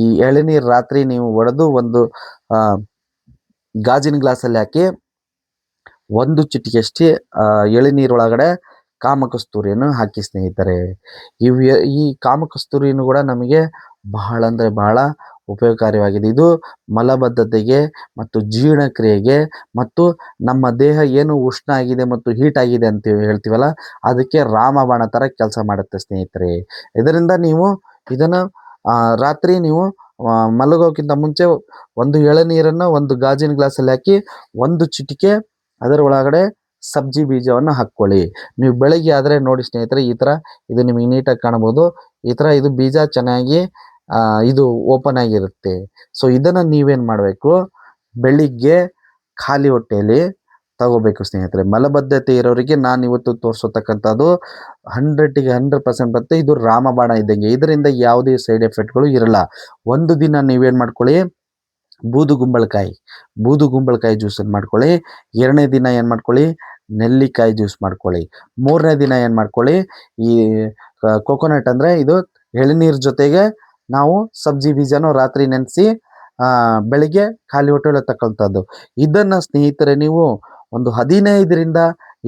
ಈ ಎಳನೀರು ರಾತ್ರಿ ನೀವು ಒಡೆದು ಒಂದು ಗಾಜಿನ ಗ್ಲಾಸಲ್ಲಿ ಹಾಕಿ 1 ಚಿಟಿಕೆಯಷ್ಟೇ ಎಳನೀರೊಳಗಡೆ ಕಾಮಕಸ್ತೂರಿಯನ್ನು ಹಾಕಿ ಸ್ನೇಹಿತರೆ. ಈ ಕಾಮಕಸ್ತೂರಿಯನ್ನು ಕೂಡ ನಮಗೆ ಬಹಳ ಅಂದರೆ ಬಹಳ ಉಪಯೋಗಕಾರಿಯಾಗಿದೆ. ಇದು ಮಲಬದ್ಧತೆಗೆ ಮತ್ತು ಜೀರ್ಣಕ್ರಿಯೆಗೆ ಮತ್ತು ನಮ್ಮ ದೇಹ ಏನು ಉಷ್ಣ ಆಗಿದೆ ಮತ್ತು ಹೀಟ್ ಆಗಿದೆ ಅಂತ ಹೇಳ್ತೀವಲ್ಲ, ಅದಕ್ಕೆ ರಾಮಬಾಣ ಥರ ಕೆಲಸ ಮಾಡುತ್ತೆ ಸ್ನೇಹಿತರೆ. ಇದರಿಂದ ನೀವು ಇದನ್ನು ರಾತ್ರಿ ನೀವು ಮಲಗೋಕ್ಕಿಂತ ಮುಂಚೆ 1 ಎಳನೀರನ್ನು 1 ಗಾಜಿನ ಗ್ಲಾಸಲ್ಲಿ ಹಾಕಿ 1 ಚಿಟಿಕೆ ಅದರ ಒಳಗಡೆ ಸಬ್ಜಿ ಬೀಜವನ್ನು ಹಾಕ್ಕೊಳ್ಳಿ. ನೀವು ಬೆಳಗ್ಗೆ ಆದರೆ ನೋಡಿ ಸ್ನೇಹಿತರೆ, ಈ ಥರ ಇದು ನಿಮಗೆ ನೀಟಾಗಿ ಕಾಣ್ಬೋದು. ಈ ಥರ ಇದು ಬೀಜ ಚೆನ್ನಾಗಿ ಇದು ಓಪನ್ ಆಗಿರುತ್ತೆ. ಸೊ ಇದನ್ನು ನೀವೇನು ಮಾಡಬೇಕು, ಬೆಳಿಗ್ಗೆ ಖಾಲಿ ಹೊಟ್ಟೆಯಲ್ಲಿ ತಗೋಬೇಕು ಸ್ನೇಹಿತರೆ. ಮಲಬದ್ಧತೆ ಇರೋರಿಗೆ ನಾನು ಇವತ್ತು ತೋರಿಸತಕ್ಕಂಥದ್ದು 100ಗೆ 100% ಬರುತ್ತೆ. ಇದು ರಾಮಬಾಣ ಇದ್ದಂಗೆ. ಇದರಿಂದ ಯಾವುದೇ ಸೈಡ್ ಎಫೆಕ್ಟ್ಗಳು ಇರಲ್ಲ. ಒಂದು ದಿನ ನೀವೇನು ಮಾಡ್ಕೊಳ್ಳಿ, ಬೂದುಗುಂಬಳಕಾಯಿ ಜ್ಯೂಸನ್ನು ಮಾಡ್ಕೊಳ್ಳಿ. 2ನೇ ದಿನ ಏನು ಮಾಡ್ಕೊಳ್ಳಿ, ನೆಲ್ಲಿಕಾಯಿ ಜ್ಯೂಸ್ ಮಾಡ್ಕೊಳ್ಳಿ. 3ನೇ ದಿನ ಏನು ಮಾಡ್ಕೊಳ್ಳಿ, ಈ ಕೊಕೊನಟ್ ಅಂದರೆ ಇದು ಎಳನೀರು ಜೊತೆಗೆ ನಾವು ಸಬ್ಜಿ ಬೀಜನೂ ರಾತ್ರಿ ನೆನೆಸಿ ಬೆಳಿಗ್ಗೆ ಖಾಲಿ ಹೊಟ್ಟೆಯಲ್ಲಿ ತಕ್ಕಂಥದ್ದು. ಇದನ್ನು ಸ್ನೇಹಿತರೆ ನೀವು ಒಂದು 15ರಿಂದ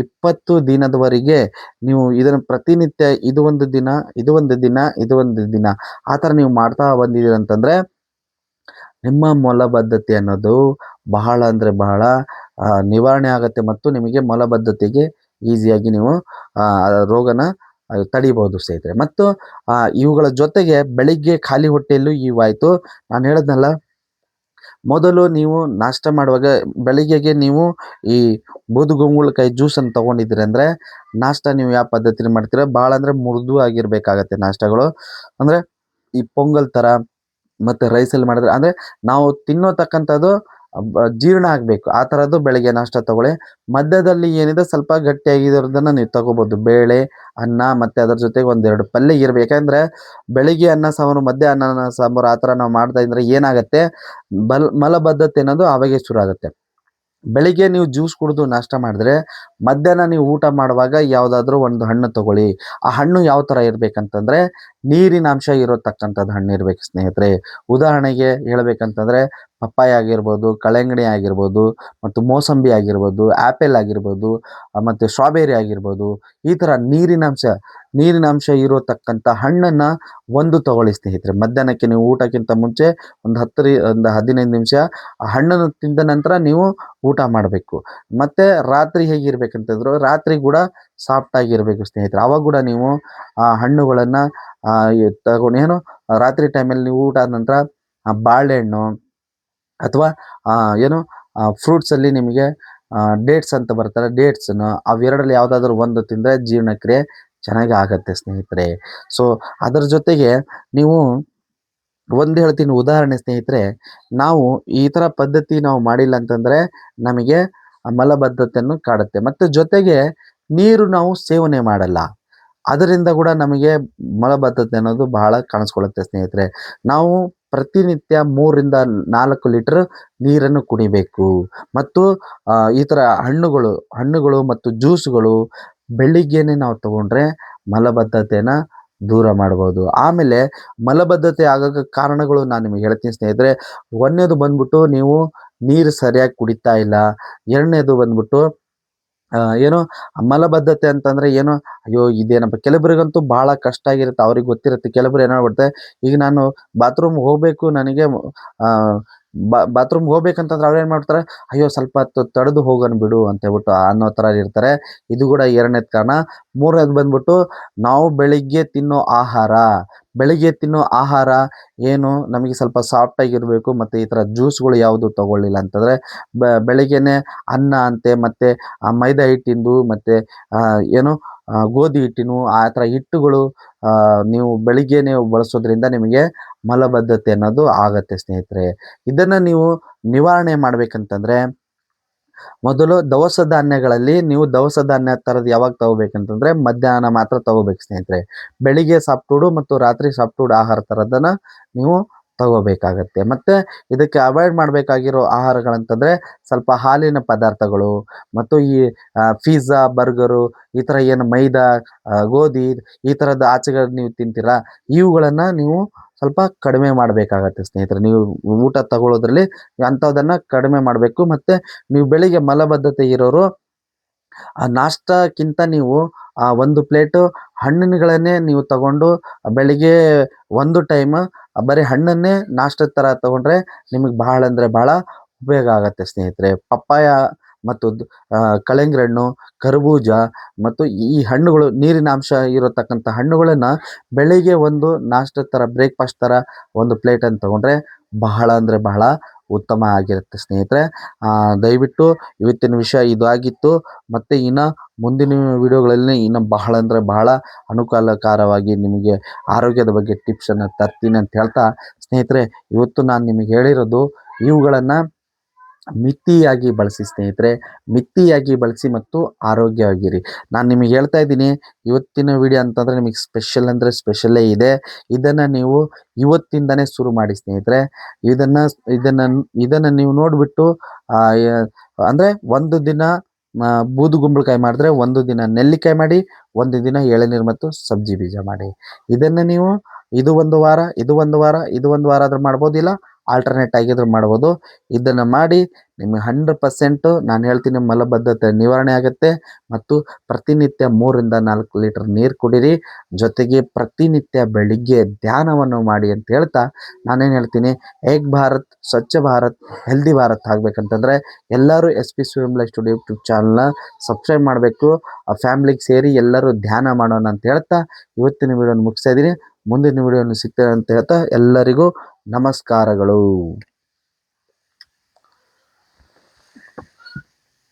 20 ದಿನದವರೆಗೆ ನೀವು ಇದನ್ನು ಪ್ರತಿನಿತ್ಯ ಇದು ಒಂದು ದಿನ ಇದು ಒಂದು ದಿನ ಇದು ಒಂದು ದಿನ ಆ ಥರ ನೀವು ಮಾಡ್ತಾ ಬಂದಿದ್ದೀರ ಅಂತಂದರೆ ನಿಮ್ಮ ಮಲಬದ್ಧತೆ ಅನ್ನೋದು ಬಹಳ ಅಂದರೆ ಬಹಳ ನಿವಾರಣೆ ಆಗುತ್ತೆ. ಮತ್ತು ನಿಮಗೆ ಮಲಬದ್ಧತೆಗೆ ಈಸಿಯಾಗಿ ನೀವು ರೋಗನ ತಡಿಬೋದು ಸ್ನೇಹಿತರೆ. ಮತ್ತು ಇವುಗಳ ಜೊತೆಗೆ ಬೆಳಿಗ್ಗೆ ಖಾಲಿ ಹೊಟ್ಟೆಯಲ್ಲೂ ಇವಾಯಿತು. ನಾನು ಹೇಳಿದ್ನಲ್ಲ, ಮೊದಲು ನೀವು ನಾಷ್ಟ ಮಾಡುವಾಗ ಬೆಳಿಗ್ಗೆಗೆ ನೀವು ಈ ಬೂದುಗುಂಬಳಕಾಯಿ ಜ್ಯೂಸನ್ನು ತೊಗೊಂಡಿದ್ದೀರಿ ಅಂದರೆ ನಾಷ್ಟ ನೀವು ಯಾವ ಪದ್ಧತಿಲಿ ಮಾಡ್ತೀರ, ಭಾಳ ಅಂದರೆ ಮೃದು ಆಗಿರಬೇಕಾಗತ್ತೆ ನಾಷ್ಟಗಳು. ಅಂದರೆ ಈ ಪೊಂಗಲ್ ಥರ ಮತ್ತು ರೈಸಲ್ಲಿ ಮಾಡಿದ್ರೆ, ಅಂದರೆ ನಾವು ತಿನ್ನೋತಕ್ಕಂಥದ್ದು ಜೀರ್ಣ ಆಗಬೇಕು, ಆ ಥರದ್ದು ಬೆಳಗ್ಗೆ ನಾಷ್ಟ ತೊಗೊಳ್ಳಿ. ಮಧ್ಯದಲ್ಲಿ ಏನಿದೆ ಸ್ವಲ್ಪ ಗಟ್ಟಿಯಾಗಿರೋದನ್ನು ನೀವು ತೊಗೋಬೋದು. ಬೇಳೆ, ಅನ್ನ ಮತ್ತು ಅದರ ಜೊತೆಗೆ 1-2 ಪಲ್ಯ ಇರಬೇಕು. ಯಾಕಂದರೆ ಬೆಳಿಗ್ಗೆ ಅನ್ನ ಸಾಂಬಾರು, ಮಧ್ಯ ಅನ್ನ ಸಾಂಬಾರು ಆ ಥರ ನಾವು ಮಾಡ್ತಾ ಇದ್ದರೆ ಏನಾಗುತ್ತೆ, ಮಲಬದ್ಧತೆ ಅನ್ನೋದು ಆವಾಗೇ ಶುರು ಆಗುತ್ತೆ. ಬೆಳಿಗ್ಗೆ ನೀವು ಜ್ಯೂಸ್ ಕುಡಿದು ನಾಷ್ಟ ಮಾಡಿದ್ರೆ ಮಧ್ಯಾಹ್ನ ನೀವು ಊಟ ಮಾಡುವಾಗ ಯಾವುದಾದ್ರೂ ಒಂದು ಹಣ್ಣು ತೊಗೊಳ್ಳಿ. ಆ ಹಣ್ಣು ಯಾವ ಥರ ಇರಬೇಕಂತಂದರೆ ನೀರಿನಾಂಶ ಇರತಕ್ಕಂಥದ್ದು ಹಣ್ಣಿರ್ಬೇಕು ಸ್ನೇಹಿತರೆ. ಉದಾಹರಣೆಗೆ ಹೇಳ್ಬೇಕಂತಂದ್ರೆ ಪಪ್ಪಾಯ ಆಗಿರ್ಬೋದು, ಕಲ್ಲಂಗಡಿ ಆಗಿರ್ಬೋದು, ಮತ್ತು ಮೋಸಂಬಿ ಆಗಿರ್ಬೋದು, ಆಪಲ್ ಆಗಿರ್ಬೋದು, ಮತ್ತು ಸ್ಟ್ರಾಬೆರಿ ಆಗಿರ್ಬೋದು. ಈ ಥರ ನೀರಿನಾಂಶ ಇರತಕ್ಕಂಥ ಹಣ್ಣನ್ನ ಒಂದು ತಗೊಳ್ಳಿ ಸ್ನೇಹಿತರೆ. ಮಧ್ಯಾಹ್ನಕ್ಕೆ ನೀವು ಊಟಕ್ಕಿಂತ ಮುಂಚೆ ಒಂದು 15 ನಿಮಿಷ ಆ ಹಣ್ಣನ್ನು ತಿಂದ ನಂತರ ನೀವು ಊಟ ಮಾಡಬೇಕು. ಮತ್ತೆ ರಾತ್ರಿ ಹೇಗಿರ್ಬೇಕಂತಂದ್ರು, ರಾತ್ರಿ ಕೂಡ ಸಾಫ್ಟ್ ಆಗಿರ್ಬೇಕು ಸ್ನೇಹಿತರೆ. ಅವಾಗ ಕೂಡ ನೀವು ಆ ಹಣ್ಣುಗಳನ್ನ ತಗೊಂಡು ರಾತ್ರಿ ಟೈಮಲ್ಲಿ ನೀವು ಊಟ ಆದ ನಂತರ ಬಾಳೆಹಣ್ಣು ಅಥವಾ ಏನು ಫ್ರೂಟ್ಸಲ್ಲಿ ನಿಮಗೆ ಡೇಟ್ಸ್ ಅಂತ ಬರ್ತಾರೆ, ಡೇಟ್ಸನ್ನು ಅವೆರಡರಲ್ಲಿ ಯಾವುದಾದ್ರೂ ಒಂದು ತಿಂದರೆ ಜೀರ್ಣಕ್ರಿಯೆ ಚೆನ್ನಾಗಿ ಆಗತ್ತೆ ಸ್ನೇಹಿತರೆ. ಸೊ ಅದರ ಜೊತೆಗೆ ನೀವು ಒಂದು ಹೇಳ್ತೀನಿ ಉದಾಹರಣೆ ಸ್ನೇಹಿತರೆ. ನಾವು ಈ ಥರ ಪದ್ಧತಿ ನಾವು ಮಾಡಿಲ್ಲ ಅಂತಂದರೆ ನಮಗೆ ಮಲಬದ್ಧತೆಯನ್ನು ಕಾಡುತ್ತೆ. ಮತ್ತು ಜೊತೆಗೆ ನೀರು ನಾವು ಸೇವನೆ ಮಾಡಲ್ಲ, ಅದರಿಂದ ಕೂಡ ನಮಗೆ ಮಲಬದ್ಧತೆ ಅನ್ನೋದು ಬಹಳ ಕಾಣಿಸ್ಕೊಳ್ಳುತ್ತೆ ಸ್ನೇಹಿತರೆ. ನಾವು ಪ್ರತಿನಿತ್ಯ 3ರಿಂದ 4 ಲೀಟರ್ ನೀರನ್ನು ಕುಡಿಬೇಕು. ಮತ್ತು ಈ ಥರ ಹಣ್ಣುಗಳು ಮತ್ತು ಜ್ಯೂಸ್ಗಳು ಬೆಳಿಗ್ಗೆನೆ ನಾವು ತಗೊಂಡ್ರೆ ಮಲಬದ್ಧತೆನ ದೂರ ಮಾಡ್ಬೋದು. ಆಮೇಲೆ ಮಲಬದ್ಧತೆ ಆಗೋಕ್ಕೆ ಕಾರಣಗಳು ನಾನು ನಿಮಗೆ ಹೇಳ್ತೀನಿ ಸ್ನೇಹಿತರೆ. ಒಂದನೇದು ಬಂದ್ಬಿಟ್ಟು ನೀವು ನೀರು ಸರಿಯಾಗಿ ಕುಡಿತಾ ಇಲ್ಲ. ಎರಡನೇದು ಬಂದ್ಬಿಟ್ಟು ಏನು ಮಲಬದ್ಧತೆ ಅಂತಂದ್ರೆ ಏನು, ಅಯ್ಯೋ ಇದೇನಪ್ಪ, ಕೆಲವರಿಗಂತೂ ಬಹಳ ಕಷ್ಟ ಆಗಿರುತ್ತೆ, ಅವ್ರಿಗೆ ಗೊತ್ತಿರುತ್ತೆ. ಕೆಲವರು ಏನಾಗ್ಬಿಡುತ್ತೆ, ಈಗ ನಾನು ಬಾತ್ರೂಮ್ ಹೋಗ್ಬೇಕು, ನನಗೆ ಬಾತ್ರೂಮ್ಗೆ ಹೋಗ್ಬೇಕಂತಂದ್ರೆ ಅವ್ರು ಏನು ಮಾಡ್ತಾರೆ, ಅಯ್ಯೋ ಸ್ವಲ್ಪ ಹೊತ್ತು ತಡೆದು ಹೋಗೋಣ ಬಿಡು ಅಂತ ಹೇಳ್ಬಿಟ್ಟು ಅನ್ನೋ ಥರ ಇರ್ತಾರೆ. ಇದು ಕೂಡ ಎರಡನೇದು ಕಾರಣ. ಮೂರನೇದು ಬಂದ್ಬಿಟ್ಟು ನಾವು ಬೆಳಿಗ್ಗೆ ತಿನ್ನೋ ಆಹಾರ ಏನು ನಮಗೆ ಸ್ವಲ್ಪ ಸಾಫ್ಟಾಗಿರಬೇಕು. ಮತ್ತು ಈ ಥರ ಜ್ಯೂಸ್ಗಳು ಯಾವುದು ತಗೊಳ್ಳಿಲ್ಲ ಅಂತಂದರೆ ಬೆಳಿಗ್ಗೆನೆ ಅನ್ನ ಅಂತೆ, ಮತ್ತು ಮೈದಾ ಹಿಟ್ಟಿಂದು, ಮತ್ತು ಏನು ಗೋಧಿ ಹಿಟ್ಟಿನ ಆ ಥರ ಹಿಟ್ಟುಗಳು ನೀವು ಬೆಳಿಗ್ಗೆನೆ ಬಳಸೋದ್ರಿಂದ ನಿಮಗೆ ಮಲಬದ್ಧತೆ ಅನ್ನೋದು ಆಗತ್ತೆ ಸ್ನೇಹಿತರೆ. ಇದನ್ನು ನೀವು ನಿವಾರಣೆ ಮಾಡ್ಬೇಕಂತಂದರೆ ಮೊದಲು ದವಸ ಧಾನ್ಯಗಳಲ್ಲಿ ನೀವು ದವಸ ಧಾನ್ಯ ಥರದ್ದು ಯಾವಾಗ ತಗೋಬೇಕಂತಂದರೆ ಮಧ್ಯಾಹ್ನ ಮಾತ್ರ ತಗೋಬೇಕು ಸ್ನೇಹಿತರೆ. ಬೆಳಿಗ್ಗೆ ಸಾಫ್ಟ್ ಮತ್ತು ರಾತ್ರಿ ಸಾಫ್ಟ್ ಆಹಾರ ಥರದನ್ನು ನೀವು ತಗೋಬೇಕಾಗತ್ತೆ. ಮತ್ತು ಇದಕ್ಕೆ ಅವಾಯ್ಡ್ ಮಾಡಬೇಕಾಗಿರೋ ಆಹಾರಗಳಂತಂದರೆ ಸ್ವಲ್ಪ ಹಾಲಿನ ಪದಾರ್ಥಗಳು, ಮತ್ತು ಈ ಪಿಜ್ಜಾ, ಬರ್ಗರು, ಈ ಥರ ಏನು ಮೈದಾ, ಗೋಧಿ ಈ ಥರದ ಆಚೆಗಳು ನೀವು ತಿಂತೀರಾ, ಇವುಗಳನ್ನು ನೀವು ಸ್ವಲ್ಪ ಕಡಿಮೆ ಮಾಡಬೇಕಾಗತ್ತೆ ಸ್ನೇಹಿತರೆ. ನೀವು ಊಟ ತಗೊಳ್ಳೋದ್ರಲ್ಲಿ ಅಂಥದ್ದನ್ನು ಕಡಿಮೆ ಮಾಡಬೇಕು. ಮತ್ತು ನೀವು ಬೆಳಿಗ್ಗೆ ಮಲಬದ್ಧತೆ ಇರೋರು ನಾಷ್ಟಕ್ಕಿಂತ ನೀವು ಒಂದು ಪ್ಲೇಟು ಹಣ್ಣುಗಳನ್ನೇ ನೀವು ತಗೊಂಡು ಬೆಳಿಗ್ಗೆ ಒಂದು ಟೈಮ್ ಬರೀ ಹಣ್ಣನ್ನೇ ನಾಷ್ಟದ ಥರ ತಗೊಂಡ್ರೆ ನಿಮಗೆ ಬಹಳ ಅಂದರೆ ಬಹಳ ಉಪಯೋಗ ಆಗುತ್ತೆ ಸ್ನೇಹಿತರೆ. ಪಪ್ಪಾಯ ಮತ್ತು ಕಳಂಗ್ರಿ ಹಣ್ಣು, ಕರ್ಬೂಜ ಮತ್ತು ಈ ಹಣ್ಣುಗಳು ನೀರಿನಾಂಶ ಇರತಕ್ಕಂಥ ಹಣ್ಣುಗಳನ್ನು ಬೆಳಿಗ್ಗೆ ಒಂದು ನಾಷ್ಟದ ಥರ, ಬ್ರೇಕ್ಫಾಸ್ಟ್ ಥರ ಒಂದು ಪ್ಲೇಟನ್ನು ತಗೊಂಡ್ರೆ ಬಹಳ ಅಂದರೆ ಬಹಳ ಉತ್ತಮ ಆಗಿರುತ್ತೆ ಸ್ನೇಹಿತರೆ. ದಯವಿಟ್ಟು ಇವತ್ತಿನ ವಿಷಯ ಇದು ಆಗಿತ್ತು. ಮತ್ತು ಇನ್ನು ಮುಂದಿನ ವಿಡಿಯೋಗಳಲ್ಲಿ ಇನ್ನು ಬಹಳ ಅಂದರೆ ಬಹಳ ಅನುಕೂಲಕರವಾಗಿ ನಿಮಗೆ ಆರೋಗ್ಯದ ಬಗ್ಗೆ ಟಿಪ್ಸನ್ನು ತರ್ತೀನಿ ಅಂತ ಹೇಳ್ತಾ ಸ್ನೇಹಿತರೆ, ಇವತ್ತು ನಾನು ನಿಮಗೆ ಹೇಳಿರೋದು ಇವುಗಳನ್ನು ಮಿತಿಯಾಗಿ ಬಳಸಿ ಸ್ನೇಹಿತರೆ, ಮಿತಿಯಾಗಿ ಬಳಸಿ ಮತ್ತು ಆರೋಗ್ಯವಾಗಿರಿ. ನಾನು ನಿಮಗೆ ಹೇಳ್ತಾ ಇದ್ದೀನಿ, ಇವತ್ತಿನ ವಿಡಿಯೋ ಅಂತಂದರೆ ನಿಮಗೆ ಸ್ಪೆಷಲ್ ಅಂದರೆ ಸ್ಪೆಷಲ್ಲೇ ಇದೆ. ಇದನ್ನು ನೀವು ಇವತ್ತಿಂದನೇ ಶುರು ಮಾಡಿ ಸ್ನೇಹಿತರೆ. ಇದನ್ನು ನೀವು ನೋಡಿಬಿಟ್ಟು ಅಂದರೆ ಒಂದು ದಿನ ಬೂದುಗುಂಬಳಕಾಯಿ ಮಾಡಿದ್ರೆ, ಒಂದು ದಿನ ನೆಲ್ಲಿಕಾಯಿ ಮಾಡಿ, ಒಂದು ದಿನ ಎಳನೀರು ಮತ್ತು ಸಬ್ಜಿ ಬೀಜ ಮಾಡಿ. ಇದನ್ನು ನೀವು ಇದು ಒಂದು ವಾರ ಆದ್ರೂ ಮಾಡ್ಬೋದಿಲ್ಲ, ಆಲ್ಟರ್ನೇಟ್ ಆಗಿದ್ರು ಮಾಡ್ಬೋದು. ಇದನ್ನು ಮಾಡಿ ನಿಮಗೆ 100% ನಾನು ಹೇಳ್ತೀನಿ ಮಲಬದ್ಧತೆ ನಿವಾರಣೆ ಆಗುತ್ತೆ. ಮತ್ತು ಪ್ರತಿನಿತ್ಯ 3ರಿಂದ 4 ಲೀಟರ್ ನೀರು ಕುಡೀರಿ. ಜೊತೆಗೆ ಪ್ರತಿನಿತ್ಯ ಬೆಳಿಗ್ಗೆ ಧ್ಯಾನವನ್ನು ಮಾಡಿ ಅಂತ ಹೇಳ್ತಾ ನಾನೇನು ಹೇಳ್ತೀನಿ, ಏಕ್ ಭಾರತ್ ಸ್ವಚ್ಛ ಭಾರತ್ ಹೆಲ್ದಿ ಭಾರತ್ ಆಗಬೇಕಂತಂದರೆ ಎಲ್ಲರೂ SP ಸ್ವಯಂ ಲೈಫ್ ಸ್ಟುಡಿಯೋ ಯೂಟ್ಯೂಬ್ ಚಾನಲ್ನ ಸಬ್ಸ್ಕ್ರೈಬ್ ಮಾಡಬೇಕು. ಫ್ಯಾಮ್ಲಿಗೆ ಸೇರಿ ಎಲ್ಲರೂ ಧ್ಯಾನ ಮಾಡೋಣ ಅಂತ ಹೇಳ್ತಾ ಇವತ್ತಿನ ವಿಡಿಯೋನ ಮುಗಿಸ್ತಾ ಇದ್ದೀನಿ. ಮುಂದಿನ ವಿಡಿಯೋನ ಸಿಗ್ತೇನೆ ಅಂತ ಹೇಳ್ತಾ ಎಲ್ಲರಿಗೂ ನಮಸ್ಕಾರಗಳು.